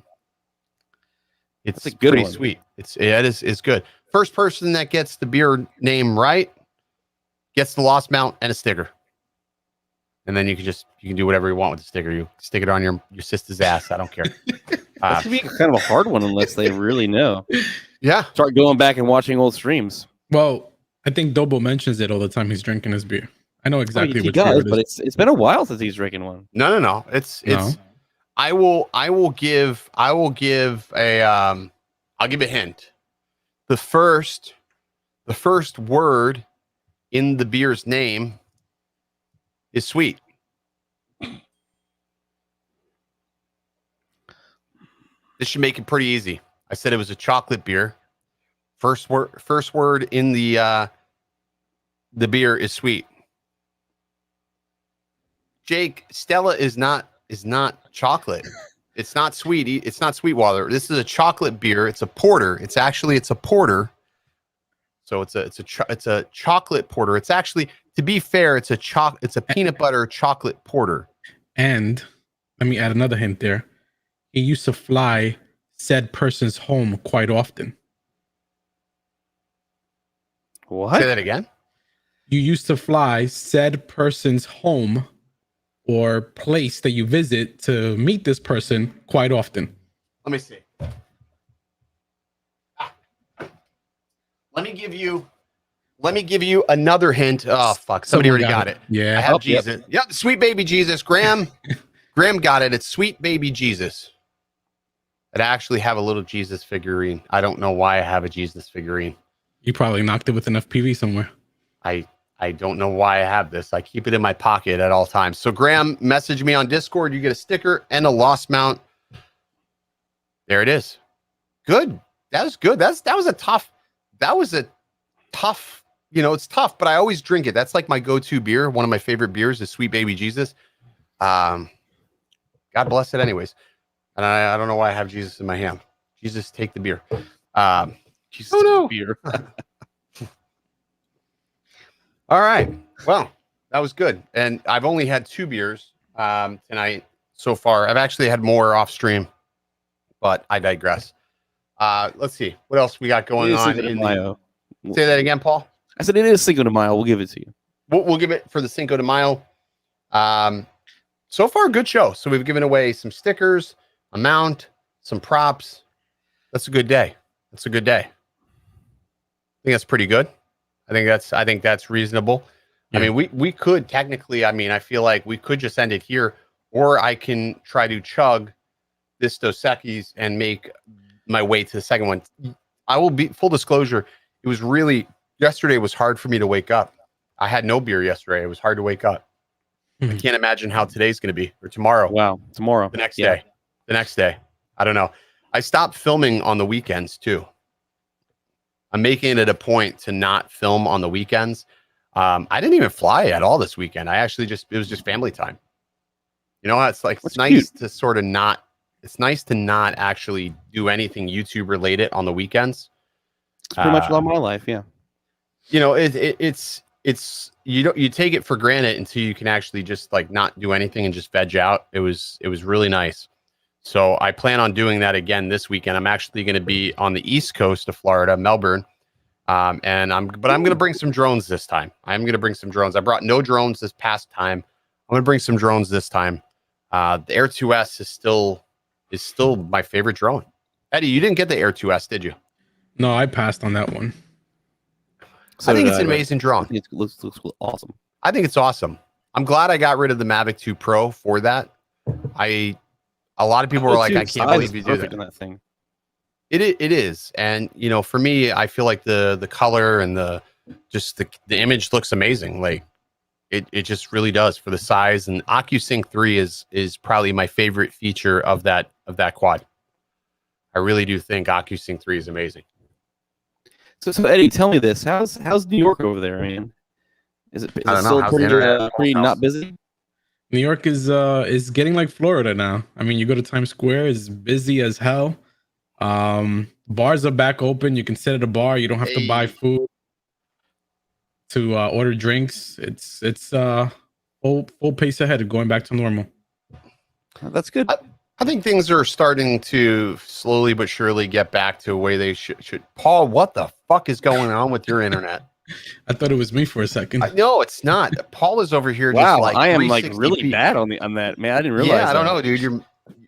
It's That's a good pretty one. sweet. It's good. First person that gets the beer name right gets the lost mount and a sticker. And then you can do whatever you want with the sticker. You stick it on your sister's ass. I don't care. that could be kind of a hard one unless they really know. Yeah. Start going back and watching old streams. Well, I think Dobo mentions it all the time he's drinking his beer. I know exactly he which beer does, it but is. it's been a while since he's drinking one. No. It's No. I'll give a hint. The first the first word in the beer's name is sweet. This should make it pretty easy. I said it was a chocolate beer. First word in the beer is sweet. Jake, Stella is not chocolate. It's not sweet. It's not Sweetwater. This is a chocolate beer. It's a porter. It's a porter. So it's a chocolate porter. It's actually, to be fair, it's a peanut butter chocolate porter. And let me add another hint there. He used to fly said person's home quite often. What? Say that again. You used to fly said person's home or place that you visit to meet this person quite often. Let me see. Let me give you another hint. Oh fuck! Somebody already got it. Yeah, I have Jesus. Yep, sweet baby Jesus. Graham got it. It's sweet baby Jesus. I actually have a little Jesus figurine. I don't know why I have a Jesus figurine. You probably knocked it with an FPV somewhere. I don't know why I have this. I keep it in my pocket at all times. So Graham, message me on Discord. You get a sticker and a lost mount. There it is. Good. That was good. That was a tough. It's tough, but I always drink it. That's like my go-to beer. One of my favorite beers is Sweet Baby Jesus. God bless it anyways. And I don't know why I have Jesus in my hand. Jesus, take the beer. Jesus, Oh no, beer. All right. Well, that was good. And I've only had 2 beers tonight so far. I've actually had more off stream, but I digress. Let's see what else we got going on. Say that again, Paul. I said it is Cinco de Mayo. We'll give it to you. We'll give it for the Cinco de Mayo. So far, good show. So we've given away some stickers, a mount, some props. That's a good day. I think that's pretty good. I think that's reasonable. Yeah. I mean, we could technically, I feel like we could just end it here, or I can try to chug this Dos Equis and make my way to the second one. I will be full disclosure. It was yesterday was hard for me to wake up. I had no beer yesterday. It was hard to wake up. I can't imagine how today's going to be, or tomorrow. Wow. Tomorrow. The next day. I don't know. I stopped filming on the weekends too. I'm making it a point to not film on the weekends. I didn't even fly at all this weekend. It was just family time. You know, it's nice to sort of not, it's nice to not actually do anything YouTube related on the weekends. It's pretty much a lot of my life. Yeah. You know, it's you take it for granted until you can actually just like not do anything and just veg out. It was really nice. So I plan on doing that again this weekend. I'm actually going to be on the East Coast of Florida, Melbourne. But I'm going to bring some drones this time. I'm going to bring some drones. I brought no drones this past time. I'm going to bring some drones this time. The Air 2S is still my favorite drone. Eddie, you didn't get the Air 2S, did you? No, I passed on that one. So I think it's an amazing drone. It looks awesome. I think it's awesome. I'm glad I got rid of the Mavic 2 Pro for that. A lot of people were like, I can't believe you do that thing. It is. And, you know, for me, I feel like the color and the image looks amazing. Like it just really does for the size. And OcuSync 3 is probably my favorite feature of that quad. I really do think OcuSync 3 is amazing. So Eddie, tell me this. How's New York over there, man? Is it still pretty not busy? New York is getting like Florida now. I mean, you go to Times Square, it's busy as hell. Bars are back open. You can sit at a bar. You don't have to buy food to order drinks. It's full pace ahead of going back to normal. That's good. I think things are starting to slowly but surely get back to the way they should. Paul, what the fuck is going on with your internet? I thought it was me for a second. No, it's not. Paul is over here. Wow, just like I am like really bad on that, man. I didn't realize. Yeah, I don't know, dude.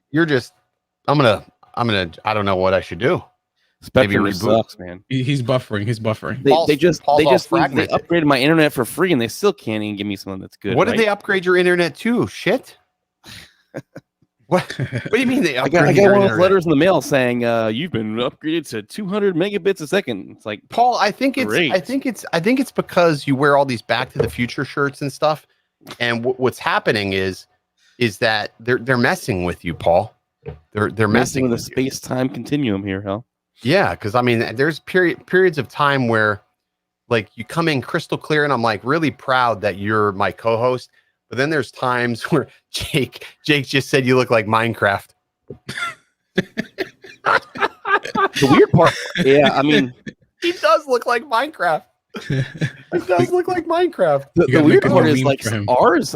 You're just. I don't know what I should do. Spectrum sucks, man. He's buffering. They just upgraded my internet for free, and they still can't even give me something that's good. What did they upgrade your internet to? Shit. What do you mean they I upgraded got your one of those internet? letters in the mail saying you've been upgraded to 200 megabits a second. It's like, Paul, I think Great. it's because you wear all these Back to the Future shirts and stuff, and what's happening is that they're messing with you, Paul. They're messing with a with you. space-time continuum here, Hal. Yeah, because I mean, there's periods of time where like you come in crystal clear, and I'm like really proud that you're my co-host. But then there's times where Jake just said you look like Minecraft. The weird part, yeah, I mean, He does look like Minecraft. He does look like Minecraft. the weird make a part new is meme like for him. ours.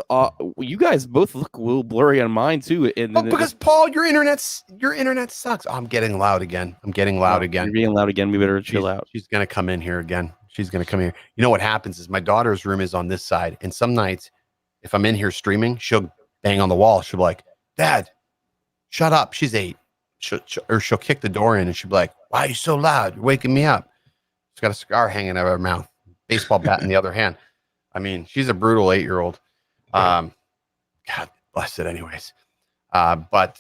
You guys both look a little blurry on mine too. And Oh, then because Paul, your internet sucks. Oh, I'm getting loud again. You're being loud again. We better chill out. She's gonna come in here again. She's gonna come here. You know what happens is my daughter's room is on this side, and some nights, if I'm in here streaming, she'll bang on the wall. She'll be like, "Dad, shut up." She's 8. She'll kick the door in, and she'll be like, "Why are you so loud? You're waking me up." She's got a cigar hanging out of her mouth, baseball bat in the other hand. I mean, she's a brutal 8-year-old. God bless it, anyways. But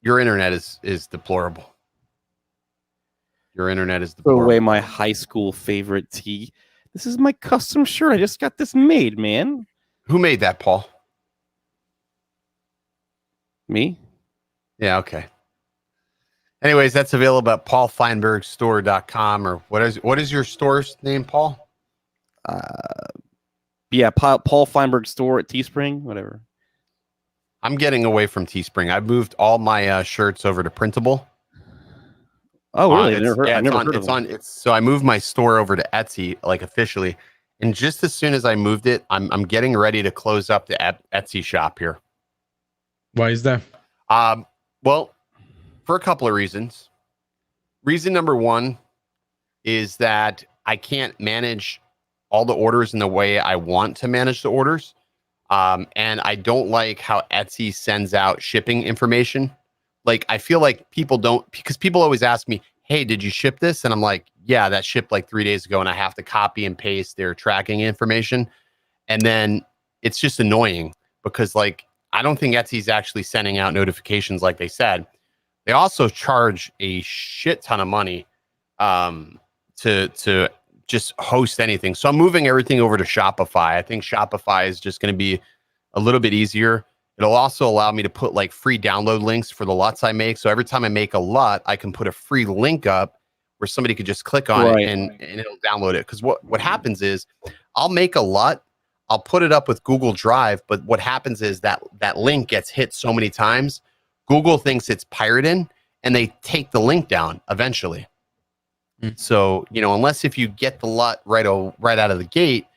your internet is deplorable. Your internet is Throw deplorable. away my high school favorite tee. This is my custom shirt. I just got this made, man. Who made that, Paul? Me? Yeah, okay. Anyways, that's available at paulfeinbergstore.com, or what is your store's name, Paul? Yeah, Paul Feinberg store at Teespring, whatever. I'm getting away from Teespring. I've moved all my shirts over to Printable. Oh, really? I never heard of them. So I moved my store over to Etsy, like officially. And just as soon as I moved it, I'm getting ready to close up the Etsy shop here. Why is that? Well, for a couple of reasons. Reason number one is that I can't manage all the orders in the way I want to manage the orders. And I don't like how Etsy sends out shipping information. Like, I feel like people don't, because people always ask me, "Hey, did you ship this?" And I'm like, "Yeah, that shipped like 3 days ago." And I have to copy and paste their tracking information. And then it's just annoying because, like, I don't think Etsy's actually sending out notifications like they said. They also charge a shit ton of money to just host anything. So I'm moving everything over to Shopify. I think Shopify is just going to be a little bit easier. It'll also allow me to put like free download links for the LUTs I make. So every time I make a LUT, I can put a free link up where somebody could just click on it and it'll download it. Because what happens is I'll make a LUT, I'll put it up with Google Drive, but what happens is that link gets hit so many times, Google thinks it's pirated and they take the link down eventually. So, unless if you get the LUT right out of the gate,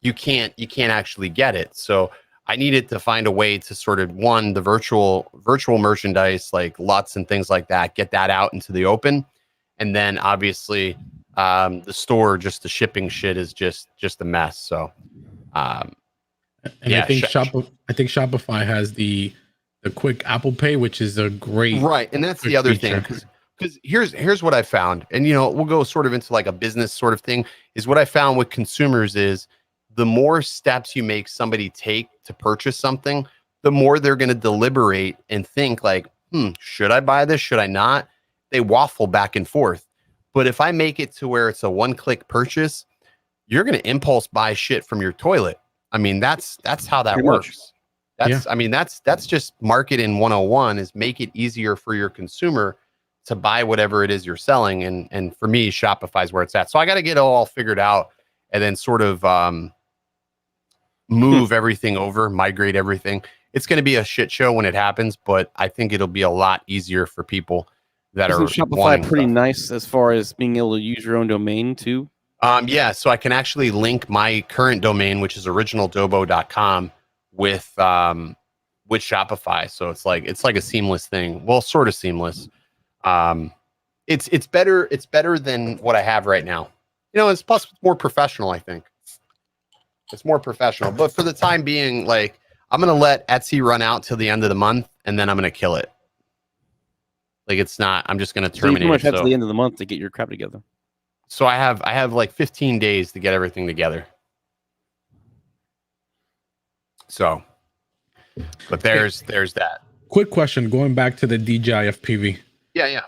you can't actually get it. So I needed to find a way to sort of the virtual merchandise like LUTs and things like that, get that out into the open. And then obviously the store, just the shipping shit is just a mess. So I think Shopify has the quick Apple Pay, which is a great and that's the other thing, because here's what I found, and we'll go sort of into like a business sort of thing, is what I found with consumers is the more steps you make somebody take to purchase something, the more they're going to deliberate and think like, should I buy this? Should I not? They waffle back and forth. But if I make it to where it's a one-click purchase, you're going to impulse buy shit from your toilet. I mean, that's how that works. That's just marketing 101, is make it easier for your consumer to buy whatever it is you're selling. And for me, Shopify is where it's at. So I got to get it all figured out and then sort of move everything over, migrate everything. It's going to be a shit show when it happens, but I think it'll be a lot easier for people that Isn't are Shopify pretty nice as far as being able to use your own domain too? Yeah, so I can actually link my current domain, which is originaldobo.com, with Shopify. So it's like a seamless thing. Well, sort of seamless. It's better than what I have right now. It's plus more professional, I think. It's more professional. But for the time being, like, I'm going to let Etsy run out till the end of the month, and then I'm going to kill it. Like, it's not, I'm just going to terminate it. So you pretty much have to the end of the month to get your crap together. So I have like 15 days to get everything together. So, but there's that. quick question, going back to the DJI FPV. Yeah.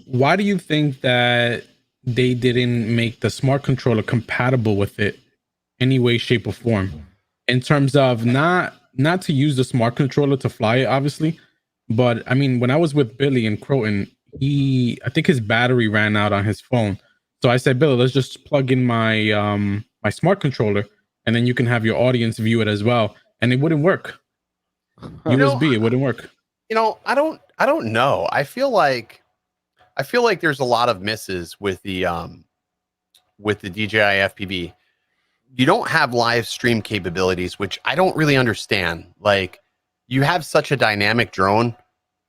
Why do you think that they didn't make the smart controller compatible with it any way, shape, or form? In terms of not to use the smart controller to fly it, obviously, but I mean, when I was with Billy in Croton, I think his battery ran out on his phone. So I said, Billy, let's just plug in my my smart controller, and then you can have your audience view it as well. And it wouldn't work. USB, it wouldn't work. I don't know. I feel like there's a lot of misses with the DJI FPV. You don't have live stream capabilities, which I don't really understand. Like, you have such a dynamic drone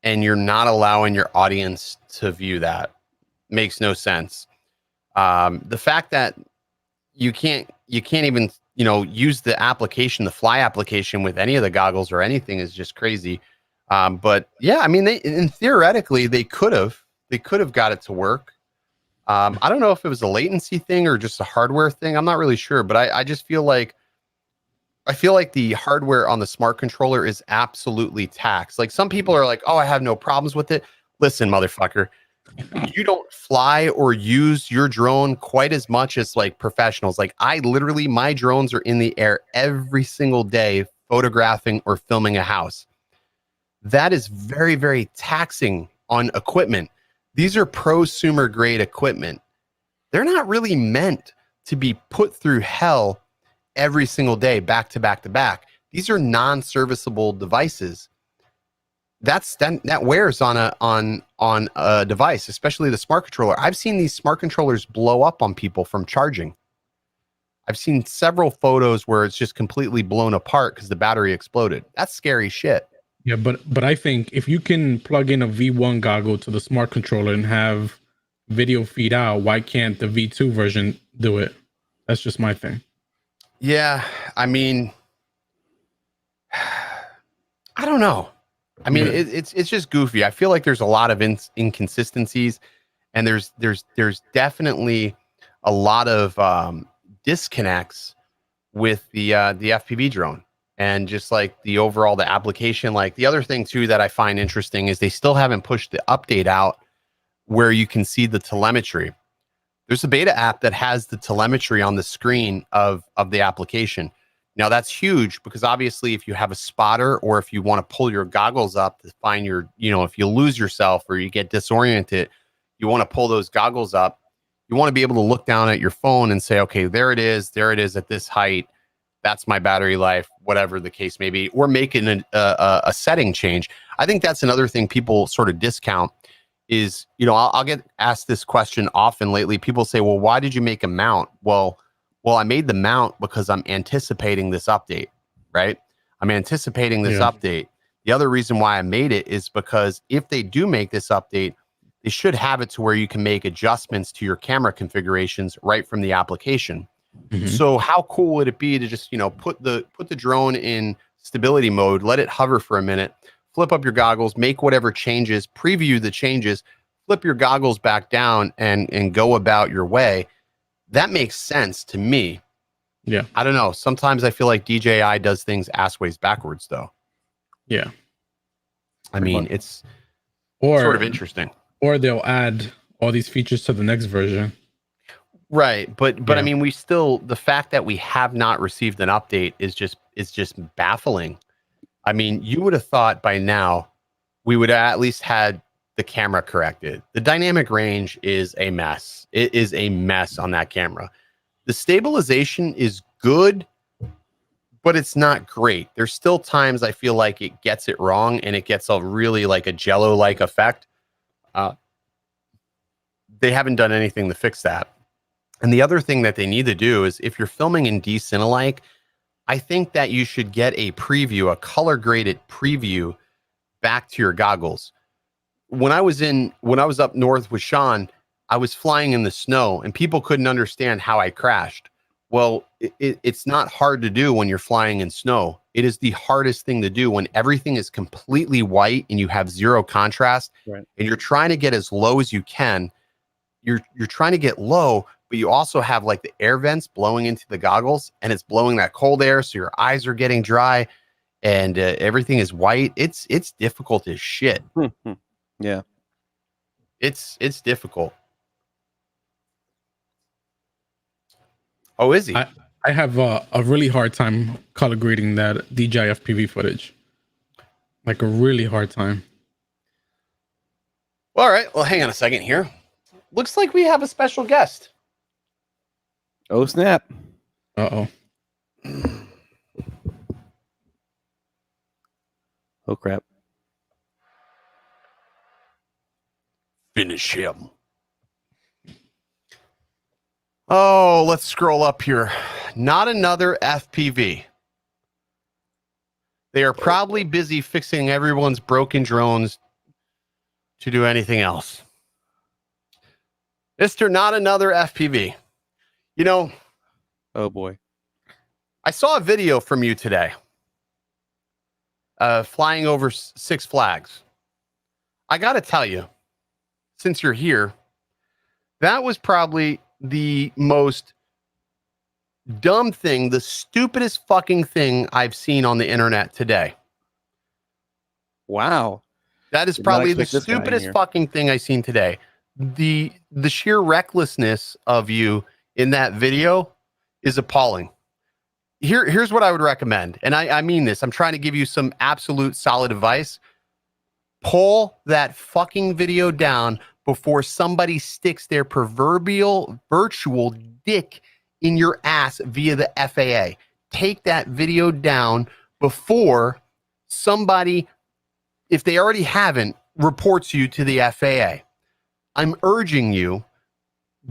and you're not allowing your audience to view that. Makes no sense. The fact that you can't even, use the application, the fly application with any of the goggles or anything is just crazy. But yeah, I mean, theoretically they could have got it to work. I don't know if it was a latency thing or just a hardware thing. I'm not really sure, but I just feel like the hardware on the smart controller is absolutely taxed. Like, some people are like, oh, I have no problems with it. Listen, motherfucker, you don't fly or use your drone quite as much as like professionals. Like, my drones are in the air every single day photographing or filming a house. That is very, very taxing on equipment. These are prosumer grade equipment. They're not really meant to be put through hell every single day, back to back to back. These are non-serviceable devices. That wears on a device, especially the smart controller. I've seen these smart controllers blow up on people from charging. I've seen several photos where it's just completely blown apart because the battery exploded. That's scary shit. Yeah, but I think if you can plug in a V1 goggle to the smart controller and have video feed out, why can't the V2 version do it? That's just my thing. Yeah, I mean, I don't know. I mean, it's just goofy. I feel like there's a lot of inconsistencies, and there's definitely a lot of disconnects with the FPV drone. And just like the application. Like, the other thing too that I find interesting is they still haven't pushed the update out where you can see the telemetry. There's a beta app that has the telemetry on the screen of the application. Now, that's huge because obviously if you have a spotter or if you want to pull your goggles up to find your, if you lose yourself or you get disoriented, you want to pull those goggles up. You want to be able to look down at your phone and say, okay, there it is at this height. That's my battery life, whatever the case may be, or making a setting change. I think that's another thing people sort of discount is, I'll get asked this question often lately. People say, well, why did you make a mount? Well, I made the mount because I'm anticipating this update, right? I'm anticipating this update. The other reason why I made it is because if they do make this update, they should have it to where you can make adjustments to your camera configurations right from the application. Mm-hmm. So how cool would it be to just, put the drone in stability mode, let it hover for a minute, flip up your goggles, make whatever changes, preview the changes, flip your goggles back down and go about your way. That makes sense to me. Yeah. I don't know. Sometimes I feel like DJI does things assways backwards though. Yeah. I mean, it's sort of interesting. Or they'll add all these features to the next version. Right, but I mean, the fact that we have not received an update is just baffling. I mean, you would have thought by now we would have at least had the camera corrected. The dynamic range is a mess. It is a mess on that camera. The stabilization is good, but it's not great. There's still times I feel like it gets it wrong and it gets a really like a Jello-like effect. They haven't done anything to fix that. And the other thing that they need to do is if you're filming in D-Cinelike, I think that you should get a preview, a color graded preview back to your goggles. When I was up north with Sean, I was flying in the snow and people couldn't understand how I crashed. Well, it's not hard to do when you're flying in snow. It is the hardest thing to do when everything is completely white and you have zero contrast, right, and you're trying to get as low as you can. You're trying to get low, but you also have like the air vents blowing into the goggles and it's blowing that cold air. So your eyes are getting dry. and everything is white. It's difficult as shit. Yeah. It's difficult. Oh, is he? I have a really hard time color grading that DJI FPV footage. Like a really hard time. All right. Well, hang on a second here. Looks like we have a special guest. Oh snap! Uh-oh. Oh crap! Finish him. Oh, let's scroll up here. Not another FPV. They are probably busy fixing everyone's broken drones to do anything else. Mr. Not Another FPV. You know, Oh boy! I saw a video from you today. Flying over Six Flags. I got to tell you, since you're here, that was probably the most dumb thing, the stupidest fucking thing I've seen on the internet today. Wow. That is Did not probably the expect this guy in stupidest here. fucking thing I've seen today. The sheer recklessness of you in that video is appalling. Here's what I would recommend. And I mean this. I'm trying to give you some absolute solid advice. Pull that fucking video down before somebody sticks their proverbial virtual dick in your ass via the FAA. Take that video down before somebody, if they already haven't, reports you to the FAA. I'm urging you,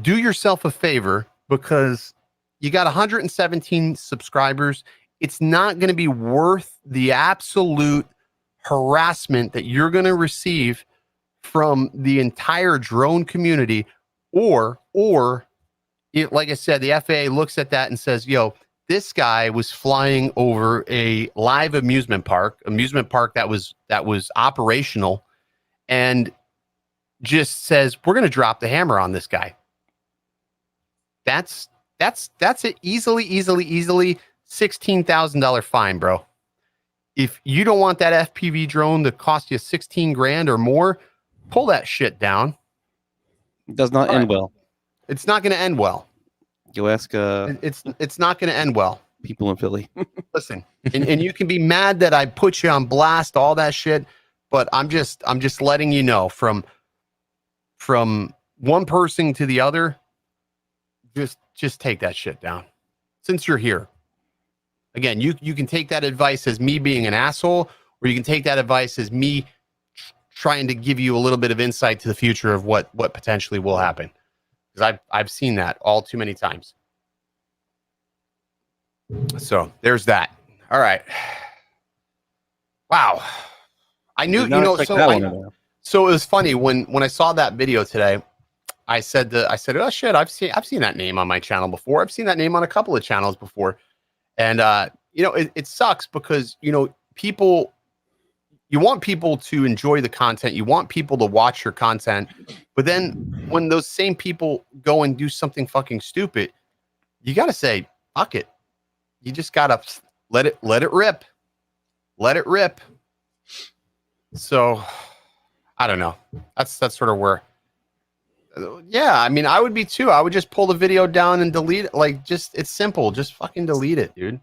do yourself a favor, because you got 117 subscribers. It's not going to be worth the absolute harassment that you're going to receive from the entire drone community, or it, like I said, the FAA looks at that and says, yo, this guy was flying over a live amusement park that was operational, and just says, we're going to drop the hammer on this guy. That's it. Easily $16,000 fine, bro. If you don't want that FPV drone to cost you 16 grand or more, pull that shit down. It does not end well. It's not going to end well. Go ask It's not going to end well. people in Philly. Listen, and you can be mad that I put you on blast, all that shit, but I'm just letting you know from one person to the other, just take that shit down. Since you're here. Again, you can take that advice as me being an asshole, or you can take that advice as me trying to give you a little bit of insight to the future of what potentially will happen. Because I've seen that all too many times. So there's that. All right. Wow. I knew, so it was funny when I saw that video today. I said, oh shit, I've seen that name on my channel before. I've seen that name on a couple of channels before. And, it sucks because, people, you want people to enjoy the content. You want people to watch your content. But then when those same people go and do something fucking stupid, you got to say, fuck it. You just got to let it rip. Let it rip. So I don't know. That's sort of where, yeah, I mean, I would be too. I would just pull the video down and delete it. Like, it's simple. Just fucking delete it, dude.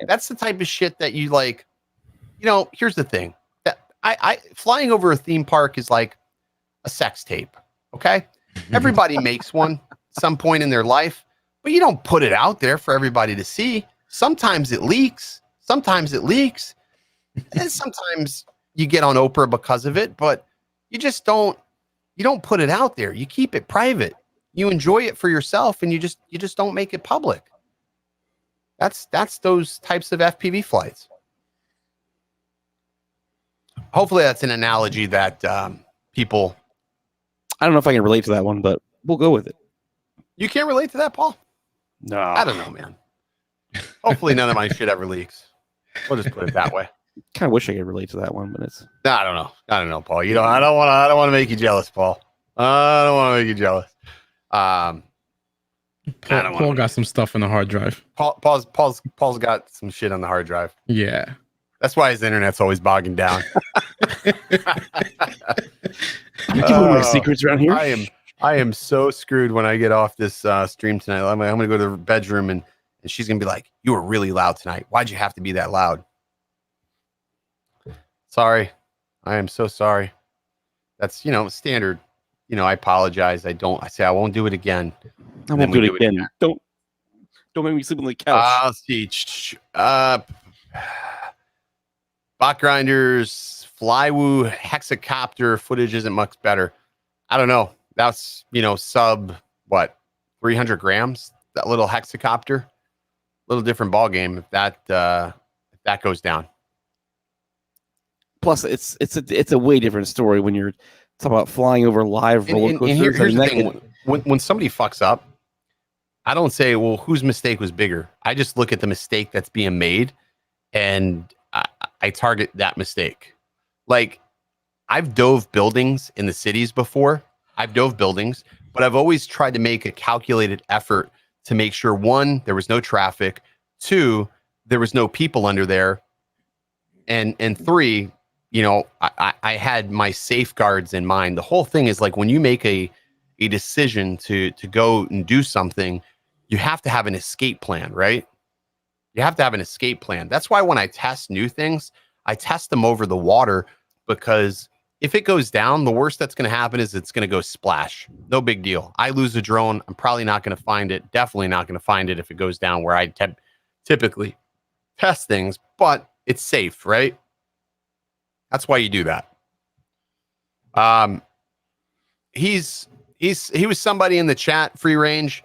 That's the type of shit that you like. Here's the thing. That I flying over a theme park is like a sex tape. Okay. Everybody makes one at some point in their life, but you don't put it out there for everybody to see. Sometimes it leaks. And sometimes you get on Oprah because of it, but you don't put it out there. You keep it private. You enjoy it for yourself, and you just don't make it public. That's those types of FPV flights. Hopefully that's an analogy that people. I don't know if I can relate to that one, but we'll go with it. You can't relate to that, Paul? No. I don't know, man. Hopefully none of my shit ever leaks. We'll just put it that way. Kind of wish I could relate to that one, but it's. No, I don't know, Paul. I don't want to make you jealous, Paul. I don't want to make you jealous. Paul got some stuff in the hard drive. Paul's got some shit on the hard drive. Yeah. That's why his internet's always bogging down. I give away my secrets around here. I am so screwed when I get off this stream tonight. I'm going to go to the bedroom and she's going to be like, "You were really loud tonight. Why'd you have to be that loud?" Sorry. I am so sorry. That's, standard. I apologize. I say I won't do it again. I won't do it again. Don't make me sleep on the couch. Let's see. Bot grinders, Flywoo, hexacopter footage isn't much better. I don't know. That's, sub 300 grams. That little hexacopter, little different ball game. If that goes down. Plus, it's a way different story when you're talking about flying over live roller coasters. And here's the thing: when somebody fucks up, I don't say, "Well, whose mistake was bigger?" I just look at the mistake that's being made, and I target that mistake. Like, I've dove buildings in the cities before. I've dove buildings, but I've always tried to make a calculated effort to make sure, one, there was no traffic, two, there was no people under there, and three, I had my safeguards in mind. The whole thing is like when you make a decision to go and do something, you have to have an escape plan, right? You have to have an escape plan. That's why when I test new things, I test them over the water, because if it goes down, the worst that's going to happen is it's going to go splash. No big deal. I lose a drone. I'm probably not going to find it. Definitely not going to find it if it goes down where I typically test things, but it's safe, right? That's why you do that. He was somebody in the chat, free range.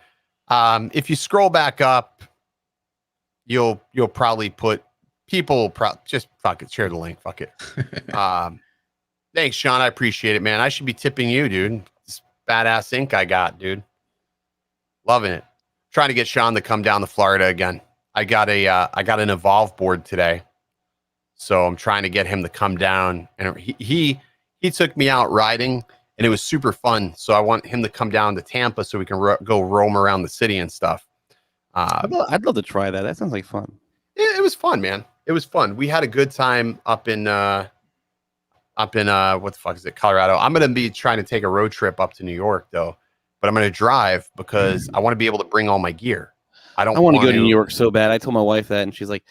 If you scroll back up, you'll probably put people just fuck it, share the link, fuck it. Thanks, Sean. I appreciate it, man. I should be tipping you, dude. This badass ink I got, dude. Loving it. Trying to get Sean to come down to Florida again. I got an Evolve board today. So I'm trying to get him to come down, and he took me out riding, and it was super fun. So I want him to come down to Tampa so we can go roam around the city and stuff. I'd love to try that. That sounds like fun. It was fun, man. It was fun. We had a good time up in what the fuck is it, Colorado. I'm gonna be trying to take a road trip up to New York though, but I'm gonna drive because I want to be able to bring all my gear. I want to go to New York so bad. I told my wife that, and she's like,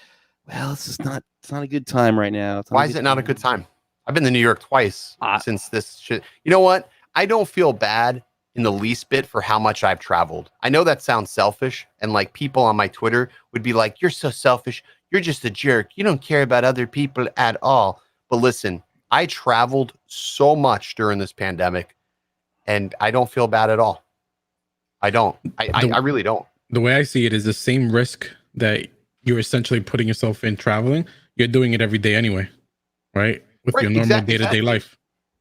"Well, it's not a good time right now." Why is it not a good time? I've been to New York twice since this shit. You know what? I don't feel bad in the least bit for how much I've traveled. I know that sounds selfish, and like people on my Twitter would be like, "You're so selfish. You're just a jerk. You don't care about other people at all." But listen, I traveled so much during this pandemic, and I don't feel bad at all. I don't. I really don't. The way I see it is the same risk that you're essentially putting yourself in traveling. You're doing it every day anyway, right? With your normal day-to-day life.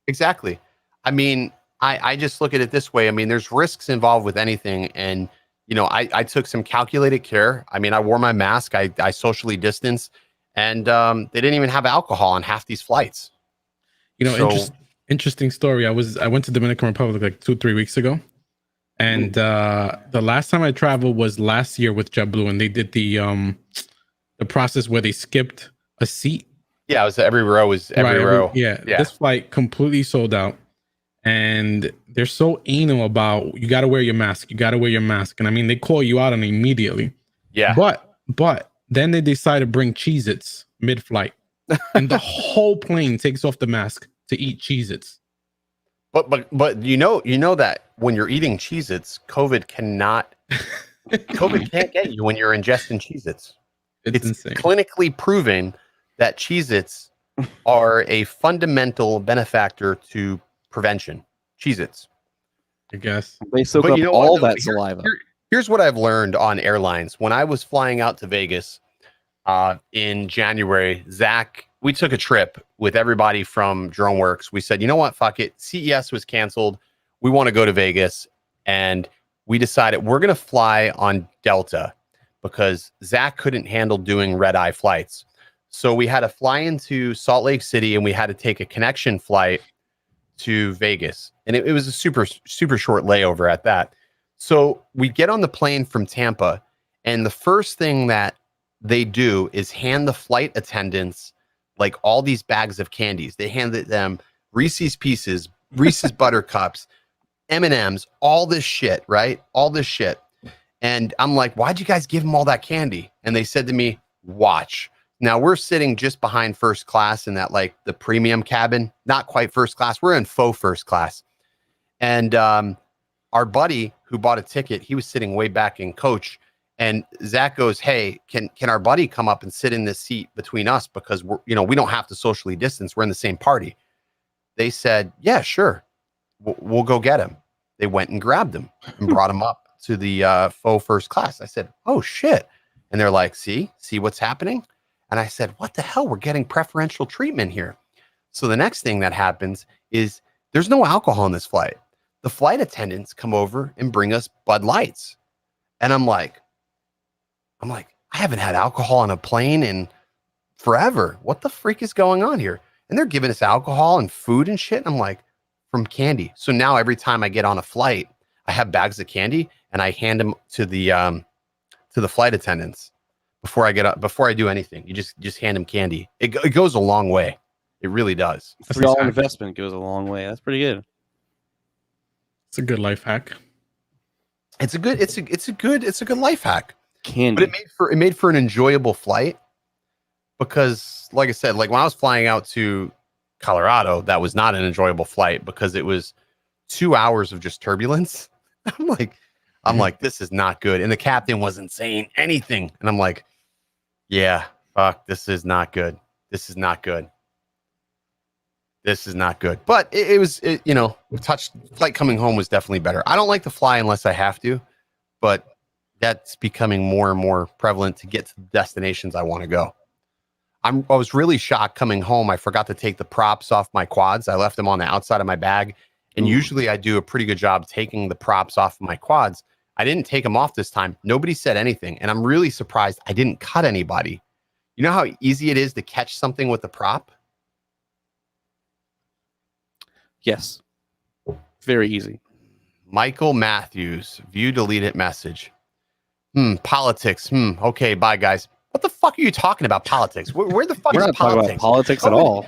Exactly. I mean, I just look at it this way. I mean, there's risks involved with anything. And, I took some calculated care. I mean, I wore my mask. I socially distanced. And they didn't even have alcohol on half these flights. Interesting story. I went to Dominican Republic like 2-3 weeks ago. And the last time I traveled was last year with JetBlue, and they did the process where they skipped a seat. Yeah, it was every row. Yeah, this flight completely sold out, and they're so anal about you got to wear your mask. You got to wear your mask, and I mean they call you out on it immediately. Yeah, but then they decide to bring Cheez-Its mid-flight, and the whole plane takes off the mask to eat Cheez-Its. But you know that when you're eating Cheez-Its, COVID can't get you when you're ingesting Cheez-Its. It's insane. Clinically proven that Cheez-Its are a fundamental benefactor to prevention. Cheez-Its. I guess. They soak up all that saliva. Here's what I've learned on airlines. When I was flying out to Vegas in January, Zach, we took a trip with everybody from DroneWorks. We said, you know what? Fuck it. CES was canceled. We want to go to Vegas. And we decided we're going to fly on Delta because Zach couldn't handle doing red-eye flights. So we had to fly into Salt Lake City and we had to take a connection flight to Vegas. And it was a super, super short layover at that. So we get on the plane from Tampa, and the first thing that they do is hand the flight attendants like all these bags of candies. They handed them Reese's Pieces, Reese's Buttercups, M&Ms, all this shit, right? All this shit. And I'm like, why'd you guys give them all that candy? And they said to me, watch. Now we're sitting just behind first class in that, like the premium cabin, not quite first class. We're in faux first class. And our buddy who bought a ticket, he was sitting way back in coach. And Zach goes, hey, can our buddy come up and sit in this seat between us? Because we're, we don't have to socially distance. We're in the same party. They said, yeah, sure. We'll go get him. They went and grabbed him and brought him up to the faux first class. I said, oh shit. And they're like, see what's happening? And I said, what the hell? We're getting preferential treatment here. So the next thing that happens is there's no alcohol in this flight. The flight attendants come over and bring us Bud Lights. And I'm like, I haven't had alcohol on a plane in forever. What the freak is going on here? And they're giving us alcohol and food and shit. And I'm like, from candy. So now every time I get on a flight, I have bags of candy and I hand them to the flight attendants before I get up, before I do anything. You just hand them candy. It goes a long way. It really does. $3 investment goes a long way. That's pretty good. It's a good life hack. It's a good life hack. Candy. But it made for an enjoyable flight because, like I said, like when I was flying out to Colorado, that was not an enjoyable flight because it was 2 hours of just turbulence. I'm like, this is not good. And the captain wasn't saying anything. And I'm like, yeah, fuck, this is not good. This is not good. This is not good. But it was flight coming home was definitely better. I don't like to fly unless I have to, but that's becoming more and more prevalent to get to the destinations I want to go. I was really shocked coming home. I forgot to take the props off my quads. I left them on the outside of my bag. And usually I do a pretty good job taking the props off of my quads. I didn't take them off this time. Nobody said anything. And I'm really surprised I didn't cut anybody. You know how easy it is to catch something with the prop? Yes. Very easy. Michael Matthews, view deleted message. Politics. Okay, bye guys. What the fuck are you talking about? Politics? Where the fuck We're is not politics? talking about politics at all.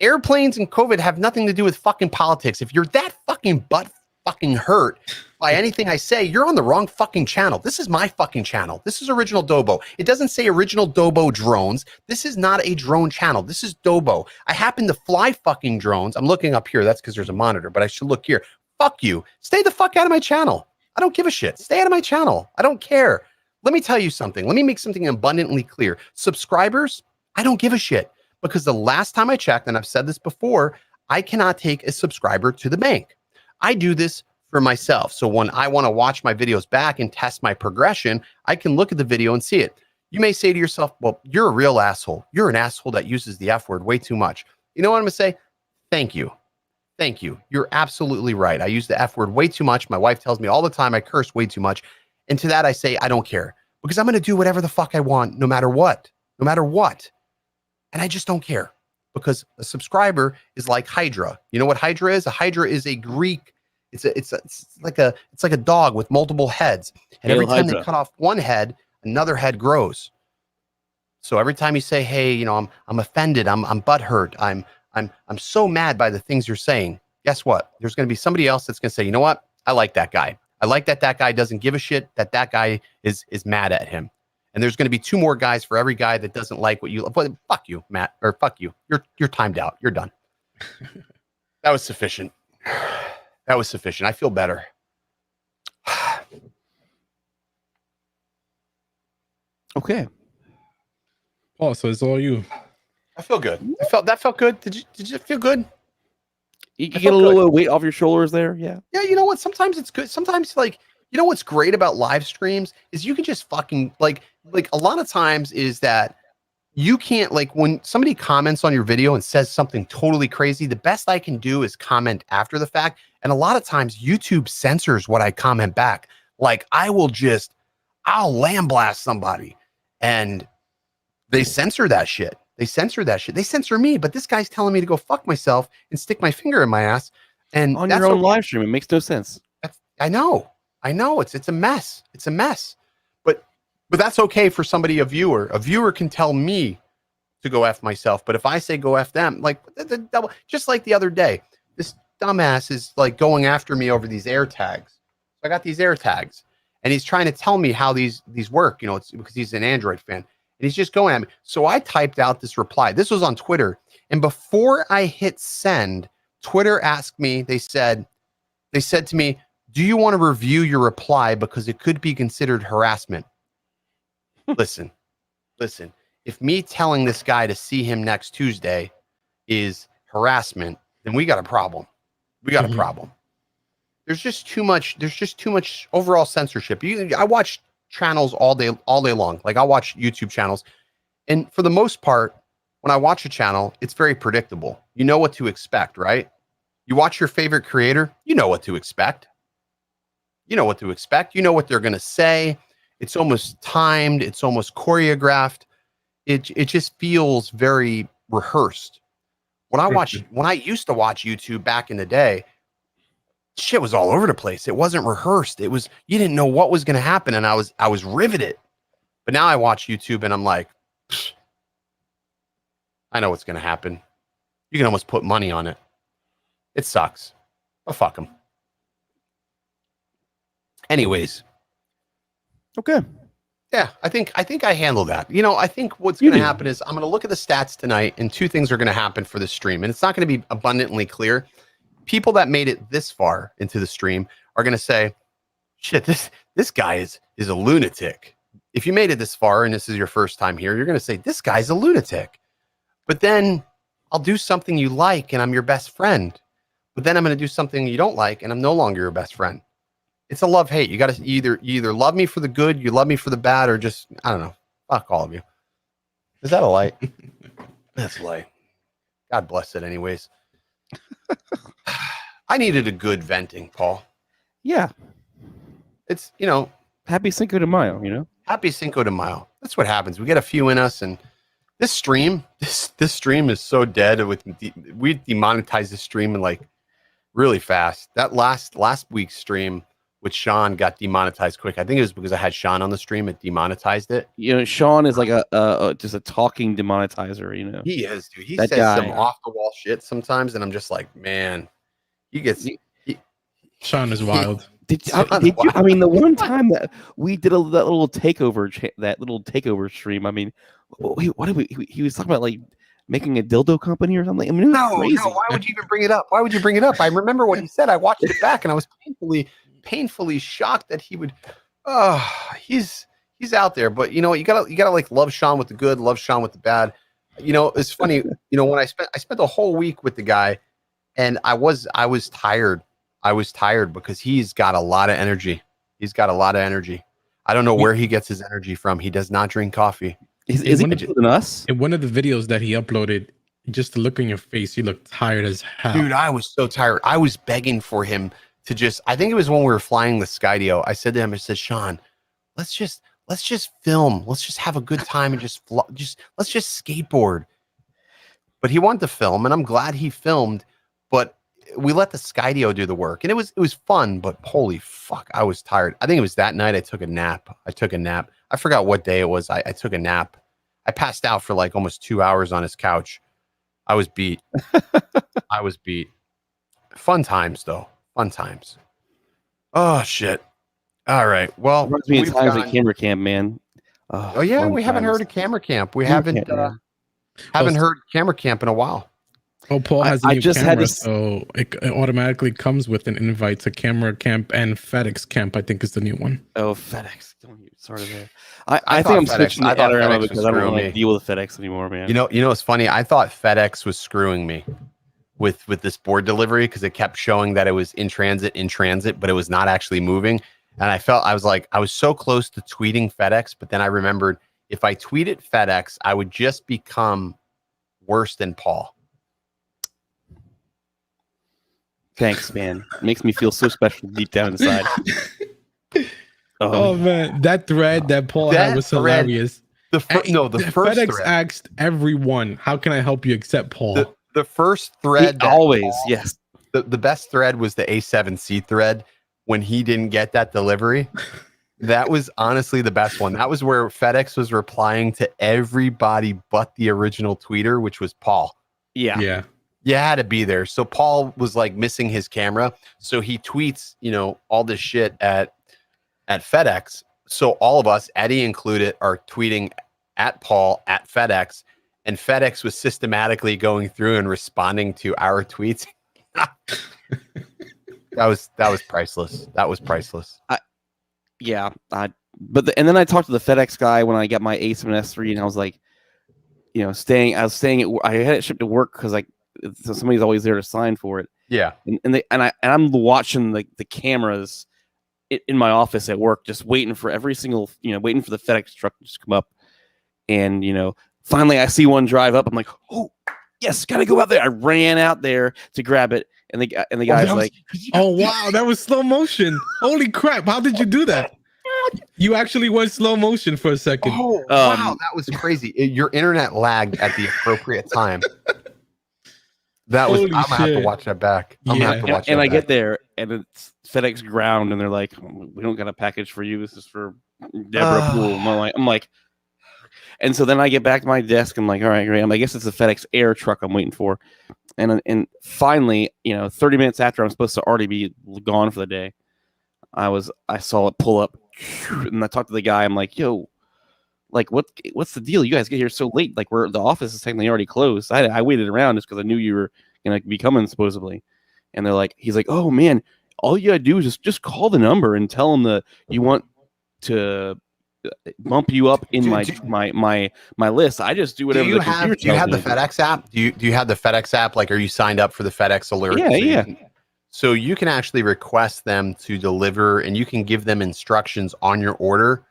Airplanes and COVID have nothing to do with fucking politics. If you're that fucking butt fucking hurt by anything I say, you're on the wrong fucking channel. This is my fucking channel. This is OriginaldoBo. It doesn't say OriginaldoBo drones. This is not a drone channel. This is Dobo. I happen to fly fucking drones. I'm looking up here. That's because there's a monitor, but I should look here. Fuck you. Stay the fuck out of my channel. I don't give a shit. Stay out of my channel. I don't care. Let me tell you something. Let me make something abundantly clear. Subscribers, I don't give a shit. Because the last time I checked, and I've said this before, I cannot take a subscriber to the bank. I do this for myself. So when I want to watch my videos back and test my progression, I can look at the video and see it. You may say to yourself, well, you're a real asshole. You're an asshole that uses the F word way too much. You know what I'm going to say? Thank you. Thank you. You're absolutely right. I use the F word way too much. My wife tells me all the time I curse way too much. And to that I say, I don't care. Because I'm going to do whatever the fuck I want, no matter what. No matter what. And I just don't care. Because a subscriber is like Hydra. You know what Hydra is? A Hydra is a Greek. It's like a dog with multiple heads. And every time they cut off one head, another head grows. So every time you say, hey, I'm offended, I'm butthurt, I'm so mad by the things you're saying. Guess what? There's going to be somebody else that's going to say, you know what? I like that guy. I like that guy doesn't give a shit, that guy is mad at him. And there's going to be 2 more guys for every guy that doesn't like what you. But fuck you, Matt, or fuck you. You're timed out. You're done. That was sufficient. That was sufficient. I feel better. Okay. Oh, so it's all you. I feel good. That felt good. Did you feel good? You get a little weight off your shoulders there. Yeah. Yeah. You know what? Sometimes it's good. Sometimes what's great about live streams is you can just fucking like a lot of times is that you can't, like, when somebody comments on your video and says something totally crazy, the best I can do is comment after the fact. And a lot of times YouTube censors what I comment back. Like I'll lambaste somebody and they censor that shit. They censor me, but this guy's telling me to go fuck myself and stick my finger in my ass. And on your own live stream, it makes no sense. I know. It's a mess. But that's okay for somebody, a viewer. A viewer can tell me to go F myself. But if I say go F them, like the double, just like the other day, this dumbass is like going after me over these air tags. So I got these air tags and he's trying to tell me how these work, you know, it's because he's an Android fan and he's just going at me. So I typed out this reply. This was on Twitter. And before I hit send, Twitter asked me, they said to me, do you want to review your reply because it could be considered harassment? Listen, if me telling this guy to see him next Tuesday is harassment, then we got a problem. We got a problem. There's just too much overall censorship. I watch channels all day long. Like I watch YouTube channels. And for the most part, when I watch a channel, it's very predictable. You know what to expect, right? You watch your favorite creator, you know what to expect. You know what to expect. You know what they're going to say. It's almost timed. It's almost choreographed. It just feels very rehearsed. When I used to watch YouTube back in the day, shit was all over the place. It wasn't rehearsed. You didn't know what was going to happen. And I was riveted. But now I watch YouTube and I'm like, I know what's going to happen. You can almost put money on it. It sucks. But fuck them. Anyways. Okay. Yeah, I think I handled that. You know, I think what's going to happen is I'm going to look at the stats tonight and two things are going to happen for the stream. And it's not going to be abundantly clear. People that made it this far into the stream are going to say, shit, this guy is a lunatic. If you made it this far and this is your first time here, you're going to say, this guy's a lunatic. But then I'll do something you like and I'm your best friend. But then I'm going to do something you don't like and I'm no longer your best friend. It's a love-hate. You got to either love me for the good, you love me for the bad, or just, I don't know. Fuck all of you. Is that a light? That's light. God bless it anyways. I needed a good venting, Paul. Yeah. It's, you know. Happy Cinco de Mayo, you know? Happy Cinco de Mayo. That's what happens. We get a few in us, and this stream is so dead. We demonetized this stream in like really fast. That last week's stream with Sean got demonetized quick. I think it was because I had Sean on the stream. It demonetized it. You know, Sean is like just a talking demonetizer. You know, he is, dude. He that says guy. some off the wall shit sometimes, and I'm just like, man, Sean is wild. Did you? I mean, the one time that we did that little takeover stream. I mean, what did we? He was talking about like making a dildo company or something. I mean, it was crazy. No. Why would you even bring it up? Why would you bring it up? I remember what he said. I watched it back, and I was painfully shocked that he would. He's out there, but you know, you gotta like love Sean with the good, love Sean with the bad. You know, it's funny. You know, when I spent the whole week with the guy, and I was tired. I was tired because he's got a lot of energy. I don't know where he gets his energy from. He does not drink coffee. Is he better than us? In one of the videos that he uploaded, just the look on your face, you look tired as hell. Dude, I was so tired. I was begging for him to just, I think it was when we were flying the Skydio. I said to him, I said, Sean, let's just film. Let's just have a good time and let's just skateboard. But he wanted to film, and I'm glad he filmed, but we let the Skydio do the work, and it was fun, but holy fuck, I was tired. I think it was that night I took a nap. I forgot what day it was. I took a nap. I passed out for like almost 2 hours on his couch. I was beat. Fun times though. Fun times. Oh shit. All right. Well, we've times at camera camp, man. Oh yeah, we haven't heard of camera camp. We haven't heard camera camp in a while. Oh, Paul has a new camera, so it automatically comes with an invite to camera camp and FedEx camp. I think is the new one. Oh, FedEx. Sorry there. I think I'm switching to Adorama because I don't want to deal with FedEx anymore, man. You know, it's funny. I thought FedEx was screwing me with this board delivery because it kept showing that it was in transit, but it was not actually moving. And I was so close to tweeting FedEx, but then I remembered if I tweeted FedEx, I would just become worse than Paul. Thanks, man. It makes me feel so special deep down inside. Oh man, that thread that Paul had was hilarious. The first FedEx thread. Asked everyone, "How can I help you?" Except Paul. The first thread, yes. The best thread was the A7C thread when he didn't get that delivery. That was honestly the best one. That was where FedEx was replying to everybody but the original tweeter, which was Paul. Yeah. You had to be there. So Paul was like missing his camera. So he tweets, all this shit at FedEx. So all of us, Eddie included, are tweeting at Paul at FedEx. And FedEx was systematically going through and responding to our tweets. That was priceless. That was priceless. And then I talked to the FedEx guy when I got my A7 S3, and I was like, I was staying I had it shipped to work because so somebody's always there to sign for it. Yeah. And I'm watching the cameras in my office at work, just waiting for every single, waiting for the FedEx truck to just come up. And, finally I see one drive up. I'm like, oh, yes, gotta go out there. I ran out there to grab it. And the guy's like, oh, wow, that was slow motion. Holy crap. How did you do that? You actually went slow motion for a second. Oh, wow, that was crazy. Your internet lagged at the appropriate time. I'm gonna have to watch that back. I get there and it's FedEx ground, and they're like, we don't got a package for you. This is for Deborah Poole. I'm like, and so then I get back to my desk. I'm like, all right, great. I guess it's a FedEx Air truck I'm waiting for. And finally, 30 minutes after I'm supposed to already be gone for the day, I saw it pull up, and I talked to the guy. I'm like, yo, like what's the deal? You guys get here so late. Like the office is technically already closed. I waited around just because I knew you were gonna be coming supposedly. And he's like, oh man, all you gotta do is just call the number and tell them that you want to bump you up in my list. I just do whatever. Do you have the FedEx app? Do you have the FedEx app? Like, are you signed up for the FedEx alert? Yeah. So you can actually request them to deliver, and you can give them instructions on your order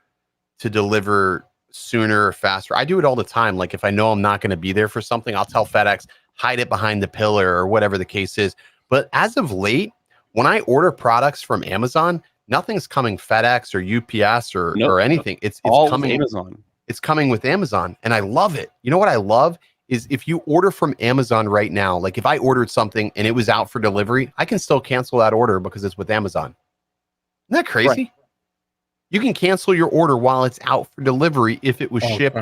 to deliver sooner or faster. I do it all the time. Like, if I know I'm not going to be there for something, I'll tell FedEx, hide it behind the pillar or whatever the case is. But as of late, when I order products from Amazon, nothing's coming FedEx or UPS or anything. It's all coming Amazon. It's coming with Amazon, and I love it. You know what I love is if you order from Amazon right now, like if I ordered something and it was out for delivery, I can still cancel that order because it's with Amazon. Isn't that crazy? Right. You can cancel your order while it's out for delivery if it was shipped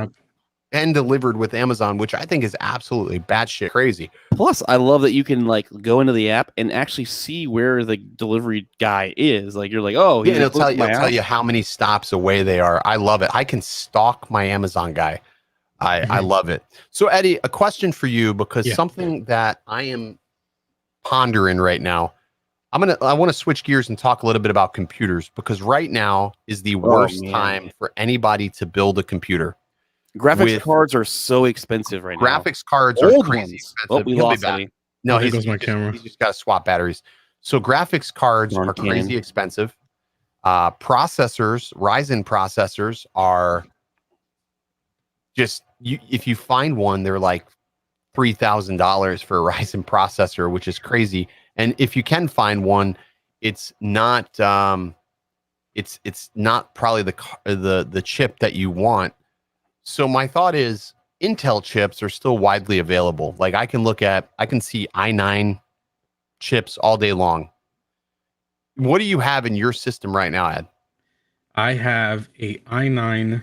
and delivered with Amazon, which I think is absolutely batshit crazy. Plus, I love that you can go into the app and actually see where the delivery guy is. Like, you're like, oh, yeah, it'll tell you how many stops away they are. I love it. I can stalk my Amazon guy. I love it. So, Eddie, a question for you, because something that I am pondering right now. I want to switch gears and talk a little bit about computers, because right now is the worst time for anybody to build a computer. Graphics cards are so expensive right now. Graphics cards are crazy expensive. Oh, we lost Eddie. No, he's just got to swap batteries. So graphics cards are crazy expensive. Processors, Ryzen processors are just, if you find one, they're like $3,000 for a Ryzen processor, which is crazy. And if you can find one, it's not it's not probably the chip that you want. So my thought is Intel chips are still widely available. Like, I can see i9 chips all day long. What do you have in your system right now, Ed? I have a i9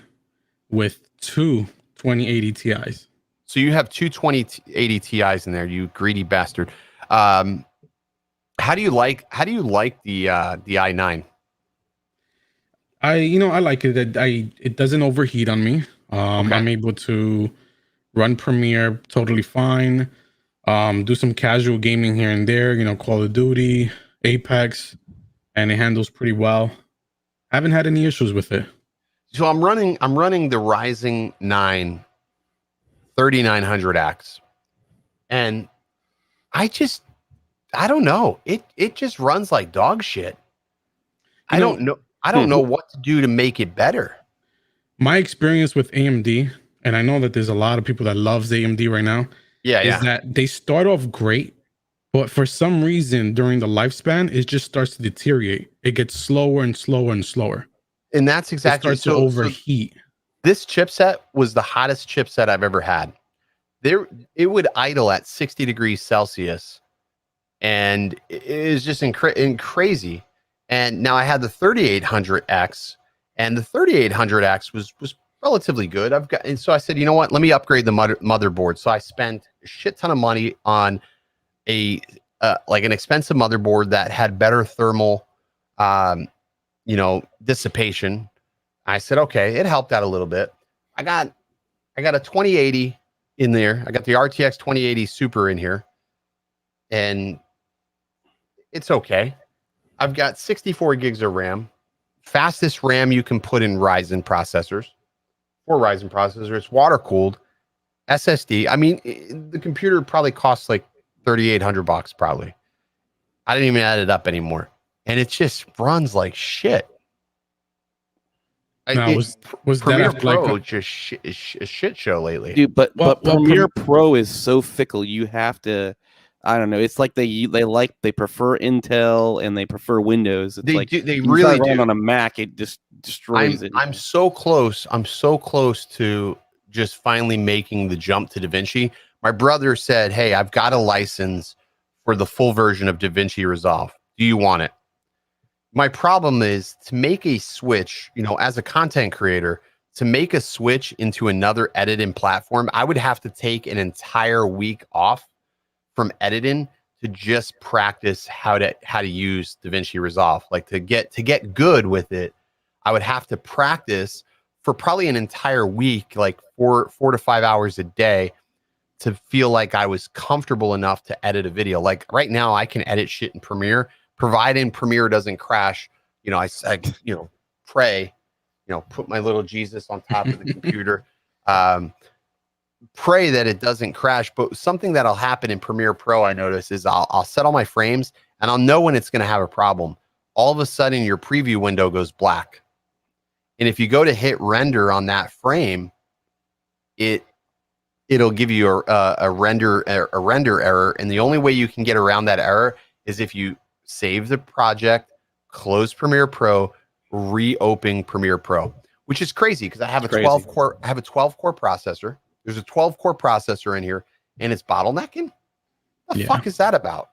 with two 2080 Ti's. So you have two 2080 Ti's in there, you greedy bastard. How do you like the i9? I like it. It doesn't overheat on me. I'm able to run Premiere totally fine. Do some casual gaming here and there, Call of Duty, Apex, and it handles pretty well. I haven't had any issues with it. So I'm running the Ryzen 9 3900X, and I don't know. It just runs like dog shit. I don't know what to do to make it better. My experience with AMD, and I know that there's a lot of people that loves AMD right now, is that they start off great, but for some reason during the lifespan, it just starts to deteriorate. It gets slower and slower and slower. And that's exactly it starts to overheat. So this chipset was the hottest chipset I've ever had. It would idle at 60 degrees Celsius, and it is just crazy. And now I had the 3800X, and the 3800X was relatively good. And so I said, you know what? Let me upgrade the motherboard. So I spent a shit ton of money on a like an expensive motherboard that had better thermal, dissipation. I said, okay, it helped out a little bit. I got a 2080 in there. I got the RTX 2080 Super in here, and it's okay. I've got 64 gigs of RAM, fastest RAM you can put in Ryzen processors. For Ryzen processor, it's water cooled, SSD. I mean, the computer probably costs like $3,800 probably. I didn't even add it up anymore, and it just runs like shit. Was Premiere that Pro like just a shit show lately, dude? But Premiere Pro is so fickle. You have to. I don't know. It's like they prefer Intel and they prefer Windows. It's they really do. On a Mac, it just destroys it. I'm so close. I'm so close to just finally making the jump to DaVinci. My brother said, "Hey, I've got a license for the full version of DaVinci Resolve. Do you want it?" My problem is to make a switch, as a content creator, to make a switch into another editing platform, I would have to take an entire week off from editing to just practice how to use DaVinci Resolve. Like to get good with it, I would have to practice for probably an entire week, like 4 to 5 hours a day, to feel like I was comfortable enough to edit a video. Like right now, I can edit shit in Premiere, providing Premiere doesn't crash. I pray, put my little Jesus on top of the computer, pray that it doesn't crash. But something that'll happen in Premiere Pro, I notice, is I'll set all my frames and I'll know when it's going to have a problem. All of a sudden, your preview window goes black. And if you go to hit render on that frame, it'll give you a render error. And the only way you can get around that error is if you save the project, close Premiere Pro, reopen Premiere Pro, which is crazy because I have a 12 core processor. There's a 12 core processor in here and it's bottlenecking. The fuck is that about?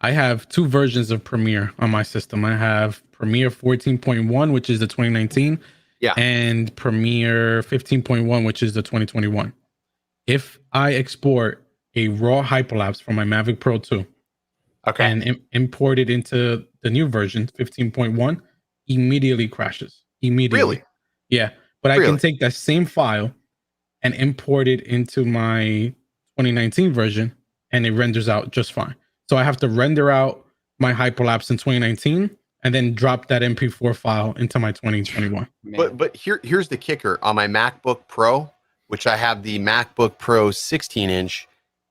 I have two versions of Premiere on my system. I have Premiere 14.1, which is the 2019, and Premiere 15.1, which is the 2021. If I export a raw hyperlapse from my Mavic Pro 2, and import it into the new version, 15.1, immediately crashes. Immediately. Really? Yeah. But I can take that same file and import it into my 2019 version, and it renders out just fine. So I have to render out my hyperlapse in 2019 and then drop that MP4 file into my 2021. But here's the kicker. On my MacBook Pro, which I have the MacBook Pro 16-inch,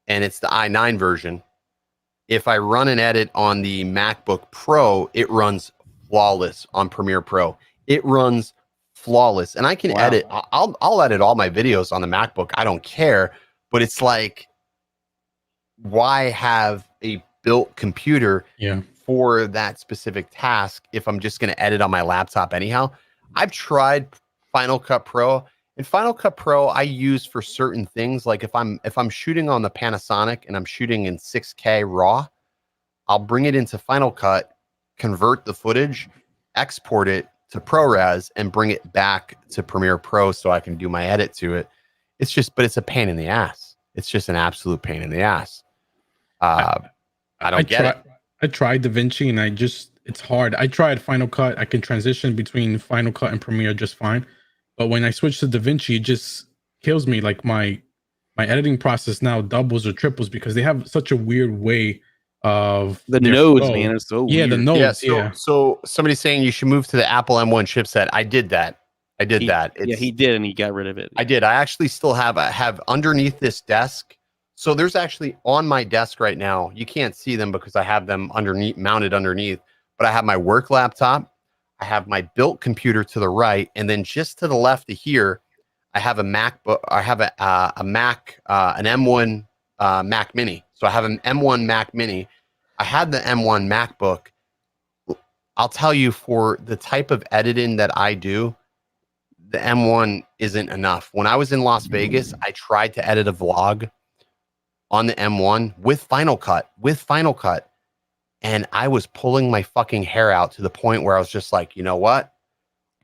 and it's the i9 version, if I run an edit on the MacBook Pro, it runs flawless on Premiere Pro. It runs flawless. And I can edit. I'll edit all my videos on the MacBook. I don't care. But it's like, why have a built computer for that specific task if I'm just going to edit on my laptop anyhow? I've tried Final Cut Pro. And Final Cut Pro I use for certain things. Like if I'm shooting on the Panasonic and I'm shooting in 6K RAW, I'll bring it into Final Cut, convert the footage, export it to ProRes, and bring it back to Premiere Pro so I can do my edit to it. But it's a pain in the ass. It's just an absolute pain in the ass. I don't get it. I tried DaVinci and it's hard. I tried Final Cut. I can transition between Final Cut and Premiere just fine. But when I switch to DaVinci, it just kills me. Like my editing process now doubles or triples because they have such a weird way of the nodes, man. It's so weird. The nodes. So somebody's saying you should move to the Apple M1 chipset. I did that. He did, and he got rid of it. I did. I actually still have underneath this desk. So there's actually on my desk right now. You can't see them because I have them mounted underneath. But I have my work laptop. I have my built computer to the right, and then just to the left of here, I have a MacBook. I have a Mac, an M1 Mac Mini. So I have an M1 Mac Mini. I had the M1 MacBook. I'll tell you, for the type of editing that I do, the M1 isn't enough. When I was in Las Vegas, I tried to edit a vlog on the M1 with Final Cut. And I was pulling my fucking hair out to the point where I was just like, you know what?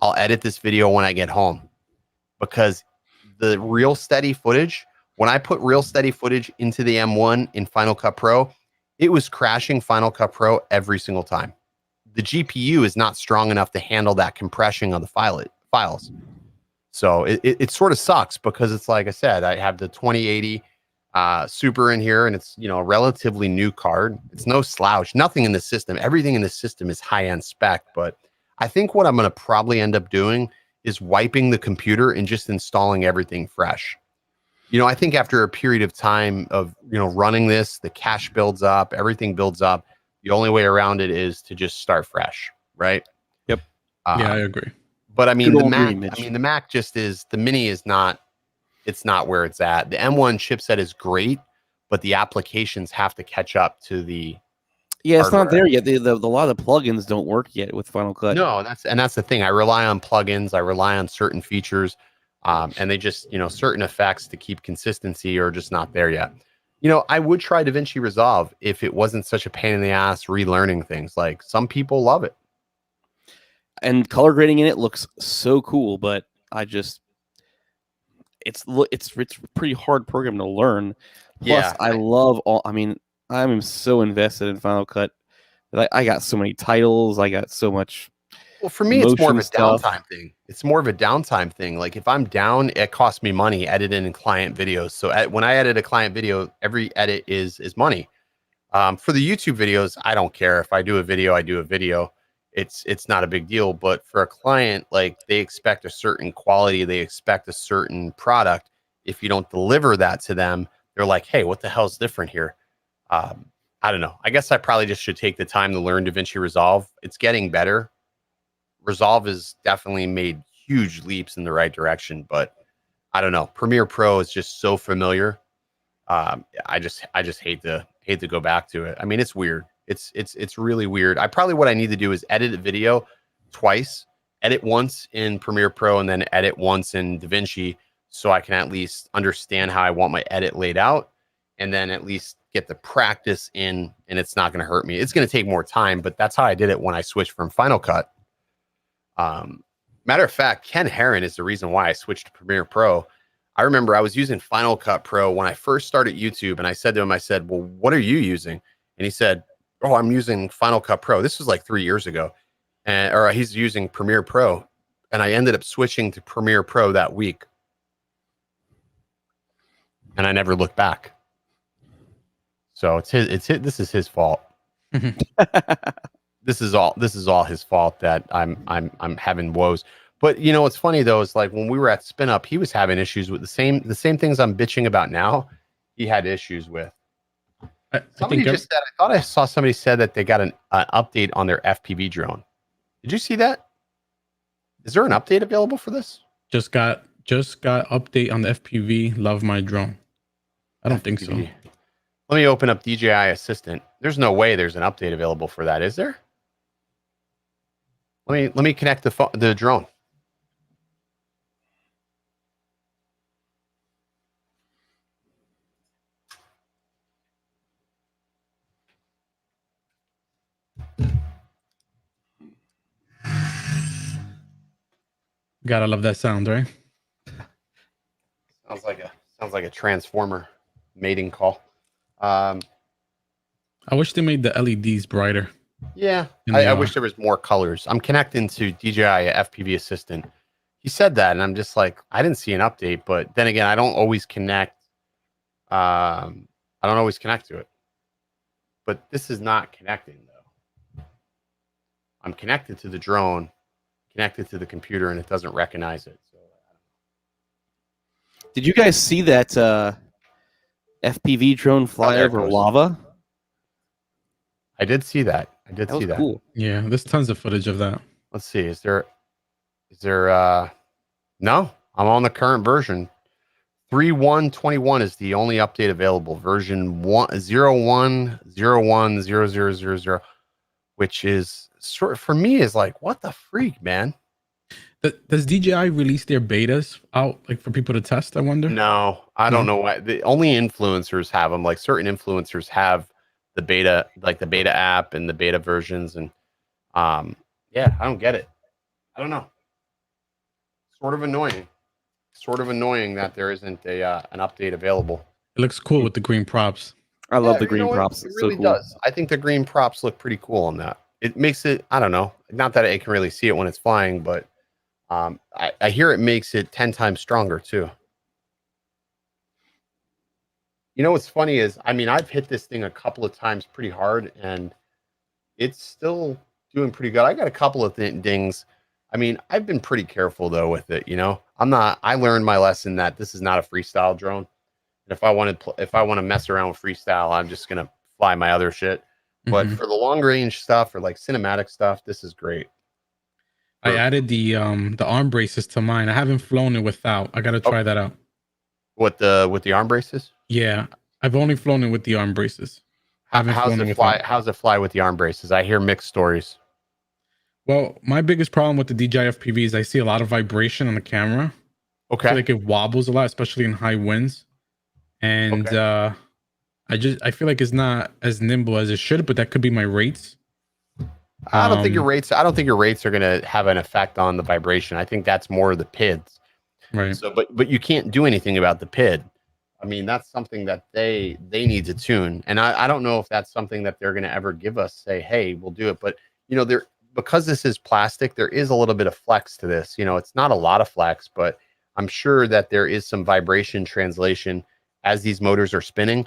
I'll edit this video when I get home, because the real steady footage, when I put real steady footage into the M1 in Final Cut Pro, it was crashing Final Cut Pro every single time. The GPU is not strong enough to handle that compression of the files. So it sort of sucks, because it's like I said, I have the 2080 Super in here, and it's, you know, a relatively new card. It's no slouch, nothing in the system. Everything in the system is high-end spec, but I think what I'm going to probably end up doing is wiping the computer and just installing everything fresh. You know, I think after a period of time of, you know, running this, the cache builds up, everything builds up. The only way around it is to just start fresh, right? Yep. Yeah, I agree. But I mean, Good the old Mac, green, Mitch. the Mac just is, the Mini is not, it's not where it's at. The M1 chipset is great, but the applications have to catch up to the Yeah, it's hardware. not there yet. The a lot of the plugins don't work yet with Final Cut. No, that's the thing. I rely on plugins. I rely on certain features, and they just, you know, certain effects to keep consistency are just not there yet. You know, I would try DaVinci Resolve if it wasn't such a pain in the ass relearning things. Like, some people love it. And color grading in it looks so cool, but I just it's a pretty hard program to learn. Plus, Yeah. I love all. I mean, I'm so invested in Final Cut that I got so many titles. I got so much. Well, for me, it's more of a motion stuff. downtime thing. It's more of a downtime thing. Like, if I'm down, it costs me money editing client videos. So when I edit a client video, every edit is money. For the YouTube videos, I don't care. If I do a video, I do a video. It's not a big deal. But for a client, like, they expect a certain quality, they expect a certain product. If you don't deliver that to them, they're like, hey, what the hell's different here? I don't know. I guess I probably just should take the time to learn DaVinci Resolve. It's getting better. Resolve has definitely made huge leaps in the right direction, but I don't know. Premiere Pro is just so familiar. I just hate to go back to it. I mean, it's weird. It's really weird. What I need to do is edit a video twice, edit once in Premiere Pro and then edit once in DaVinci, so I can at least understand how I want my edit laid out, and then at least get the practice in, and it's not going to hurt me. It's going to take more time, but that's how I did it when I switched from Final Cut. Matter of fact, Ken Herron is the reason why I switched to Premiere Pro. I remember I was using Final Cut Pro when I first started YouTube, and I said to him, I said, well, what are you using? And he said, oh, I'm using Final Cut Pro. This was like 3 years ago. Or he's using Premiere Pro. And I ended up switching to Premiere Pro that week. And I never looked back. So this is his fault. This is all his fault that I'm having woes. But you know what's funny though is, like, when we were at Spin Up, he was having issues with the same things I'm bitching about now. He had issues with. Somebody just said, I thought I saw somebody said that they got an update on their FPV drone. Did you see that? Is there an update available for this? Just got update on the FPV. Love my drone. I don't think so. Let me open up DJI Assistant. There's no way there's an update available for that, is there? Let me connect the drone. Gotta love that sound, right? Sounds like a transformer mating call. I wish they made the LEDs brighter. Yeah, I wish there was more colors. I'm connecting to DJI FPV Assistant. He said that, and I'm just like, I didn't see an update. But then again, I don't always connect. I don't always connect to it. But this is not connecting though. I'm connected to the drone, connected to the computer, and it doesn't recognize it. So, Did you guys see that FPV drone fly there it over goes. lava? I did see that. That was cool. Yeah, there's tons of footage of that. Let's see. Is there no, I'm on the current version. 3.1.21 is the only update available. Version 1.01.01.0000, which is sort of, for me, is like, what the freak, man? Does DJI release their betas out, like, for people to test? I wonder. No, I don't know why. The only influencers have them. Like, certain influencers have the beta, like the beta app and the beta versions, and yeah, I don't get it. I don't know. Sort of annoying. Sort of annoying that there isn't a an update available. It looks cool with the green props. I love the You know green what? props. It It's really so cool. does. I think the green props look pretty cool on that. It makes it, I don't know, not that I can really see it when it's flying, but I hear it makes it 10 times stronger too. You know what's funny is, I mean, I've hit this thing a couple of times pretty hard, and it's still doing pretty good. I got a couple of dings. I mean, I've been pretty careful though with it. You know, I learned my lesson that this is not a freestyle drone. And if I want to mess around with freestyle, I'm just gonna fly my other shit. But Mhm. for the long range stuff or like cinematic stuff, this is great. I added the arm braces to mine. I haven't flown it without. I gotta try that out. With the arm braces. Yeah, I've only flown it with the arm braces. Haven't How's flown it it fly? without. How's it fly with the arm braces? I hear mixed stories. Well, my biggest problem with the DJI FPV is I see a lot of vibration on the camera. I feel Okay. like it wobbles a lot, especially in high winds. And Okay. I feel like it's not as nimble as it should, but that could be my rates. I don't think your rates. I don't think your rates are going to have an effect on the vibration. I think that's more the PIDs. Right. So, but you can't do anything about the PID. I mean, that's something that they need to tune, and I don't know if that's something that they're going to ever give us. Say, hey, we'll do it, but you know, because this is plastic, there is a little bit of flex to this. You know, it's not a lot of flex, but I'm sure that there is some vibration translation as these motors are spinning.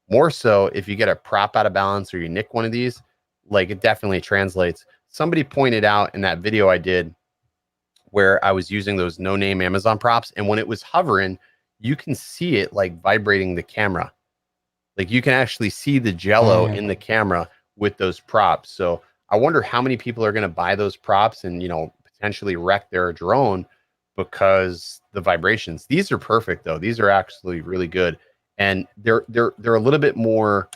More so if you get a prop out of balance or you nick one of these, like it definitely translates. Somebody pointed out in that video I did where I was using those no-name Amazon props, and when it was hovering, you can see it like vibrating the camera. Like you can actually see the jello in the camera with those props. So I wonder how many people are going to buy those props and, you know, potentially wreck their drone because the vibrations. These are perfect though. These are actually really good. And they're a little bit more,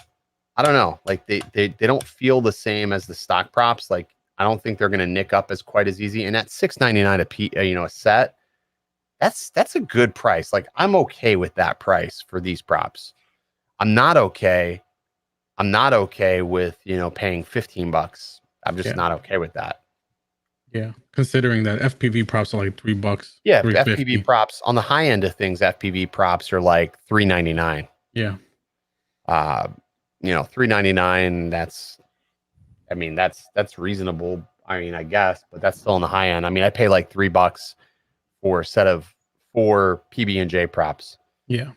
I don't know, like they don't feel the same as the stock props. Like I don't think they're going to nick up as quite as easy. And at $6.99 a set, that's a good price. Like I'm okay with that price for these props. I'm not okay with, you know, paying $15. I'm just not okay with that. Yeah, considering that FPV props are like $3, Yeah, $3.50. FPV props on the high end of things, FPV props are like $3.99. Yeah. You know, $3.99, that's reasonable. I mean, I guess, but that's still on the high end. I mean, I pay like $3 for a set of 4 PB&J props. Yeah.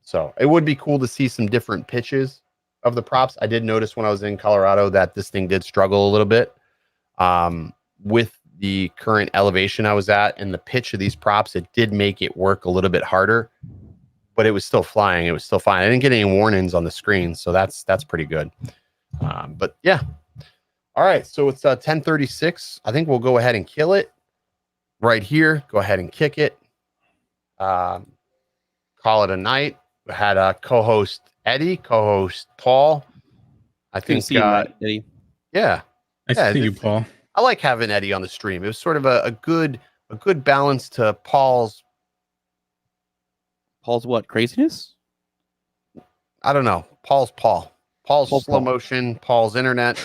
So it would be cool to see some different pitches of the props. I did notice when I was in Colorado that this thing did struggle a little bit with the current elevation I was at, and the pitch of these props. It did make it work a little bit harder, but it was still flying. It was still fine. I didn't get any warnings on the screen, so that's pretty good. But yeah. All right, so it's 10:36. I think we'll go ahead and kill it right here. Go ahead and kick it. Call it a night. We had a co-host Eddie, co-host Paul. I think Eddie. Yeah. Nice to see you, Paul. I like having Eddie on the stream. It was sort of a good balance to Paul's what? Craziness? I don't know. Paul's slow motion, Paul's internet.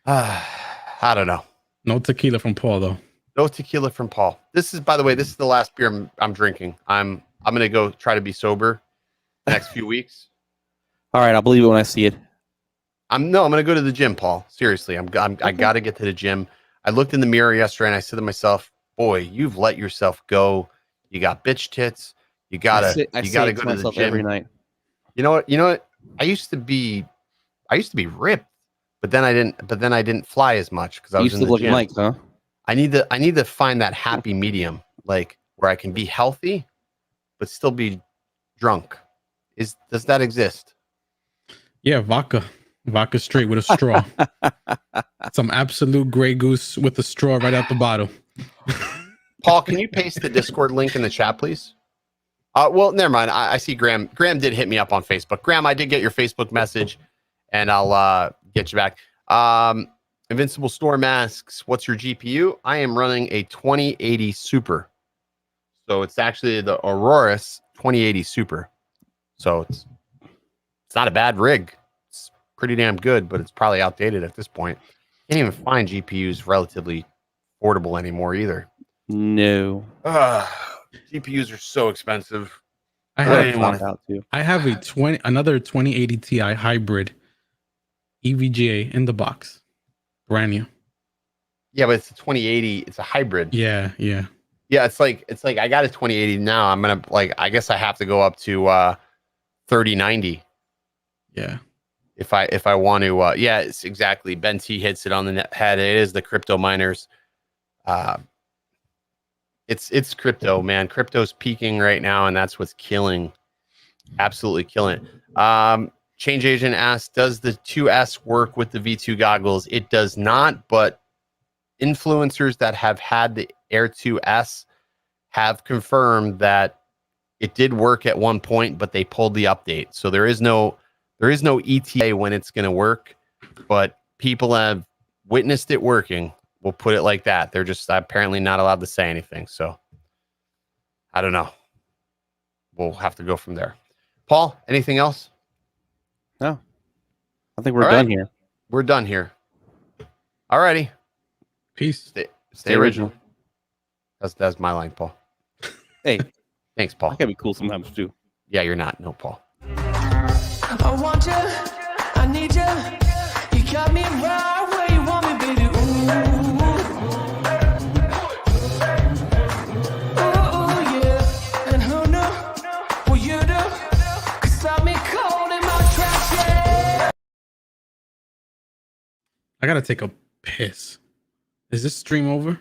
I don't know. No tequila from Paul though. No tequila from Paul. This is, by the way, this is the last beer I'm drinking. I'm gonna go try to be sober the next few weeks. All right, I'll believe it when I see it. I'm gonna go to the gym, Paul. Seriously, I gotta get to the gym. I looked in the mirror yesterday and I said to myself, "Boy, you've let yourself go. You got bitch tits. You gotta go to the gym every night." You know what? I used to be ripped, but then I didn't fly as much because I was in the gym. Like, huh? I need to find that happy medium, like where I can be healthy but still be drunk. Does that exist? Yeah, vodka straight with a straw. Some absolute Grey Goose with a straw right out the bottle. Paul, can you paste the Discord link in the chat, please? Well, never mind. I see Graham. Graham did hit me up on Facebook. Graham, I did get your Facebook message, and I'll get you back. Invincible Storm asks, what's your GPU? I am running a 2080 Super. So it's actually the Aurorus 2080 Super. So it's not a bad rig. It's pretty damn good, but it's probably outdated at this point. Can't even find GPUs relatively affordable anymore either. No. GPUs are so expensive. I don't have even wanna- out too. I have another 2080 Ti hybrid EVGA in the box, brand new. Yeah, but it's a 2080. It's a hybrid. Yeah. Yeah, it's like I got a 2080 now. I'm gonna I guess I have to go up to 3090 Yeah. if I want to. Yeah, it's exactly. Ben T hits it on the head. It is the crypto miners. It's crypto, man. Crypto's peaking right now, and that's what's killing. Absolutely killing it. Change Agent asks, does the 2S work with the V2 goggles? It does not, but influencers that have had the Air 2S have confirmed that it did work at one point, but they pulled the update. So there is no ETA when it's going to work, but people have witnessed it working. We'll put it like that. They're just apparently not allowed to say anything. So I don't know. We'll have to go from there. Paul, anything else? No. I think we're All done right. here. We're done here. All righty. Peace. Stay original. That's my line, Paul. Hey, Thanks, I Paul. can be cool sometimes too. Yeah, you're not. No, Paul. I want you, I need you. You got me right where you want me, baby. Ooh, yeah. And who knew what you do? Could stop me cold in my tracks, yeah. I gotta take a piss. Is this stream over?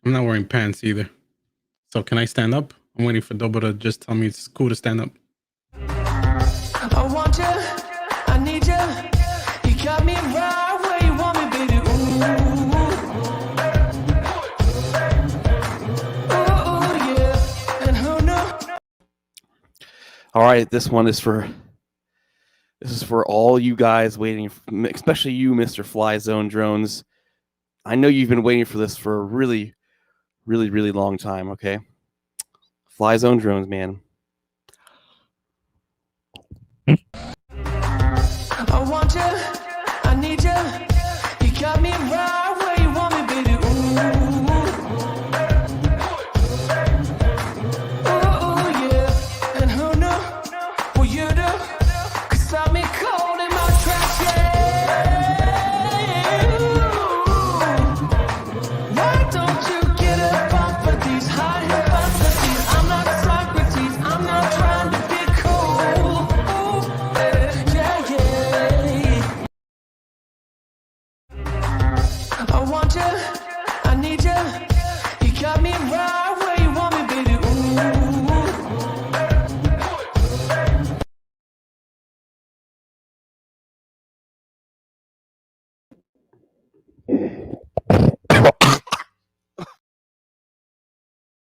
I'm not wearing pants either. So can I stand up? I'm waiting for Dobo to just tell me it's cool to stand up. I want you, I need you. You got me right where you want me, baby. Ooh, yeah. And who knew? All right, this is for all you guys waiting, especially you, Mr. Fly Zone Drones. I know you've been waiting for this for a really, really, really long time. Okay, Fly Zone Drones, man. I want you,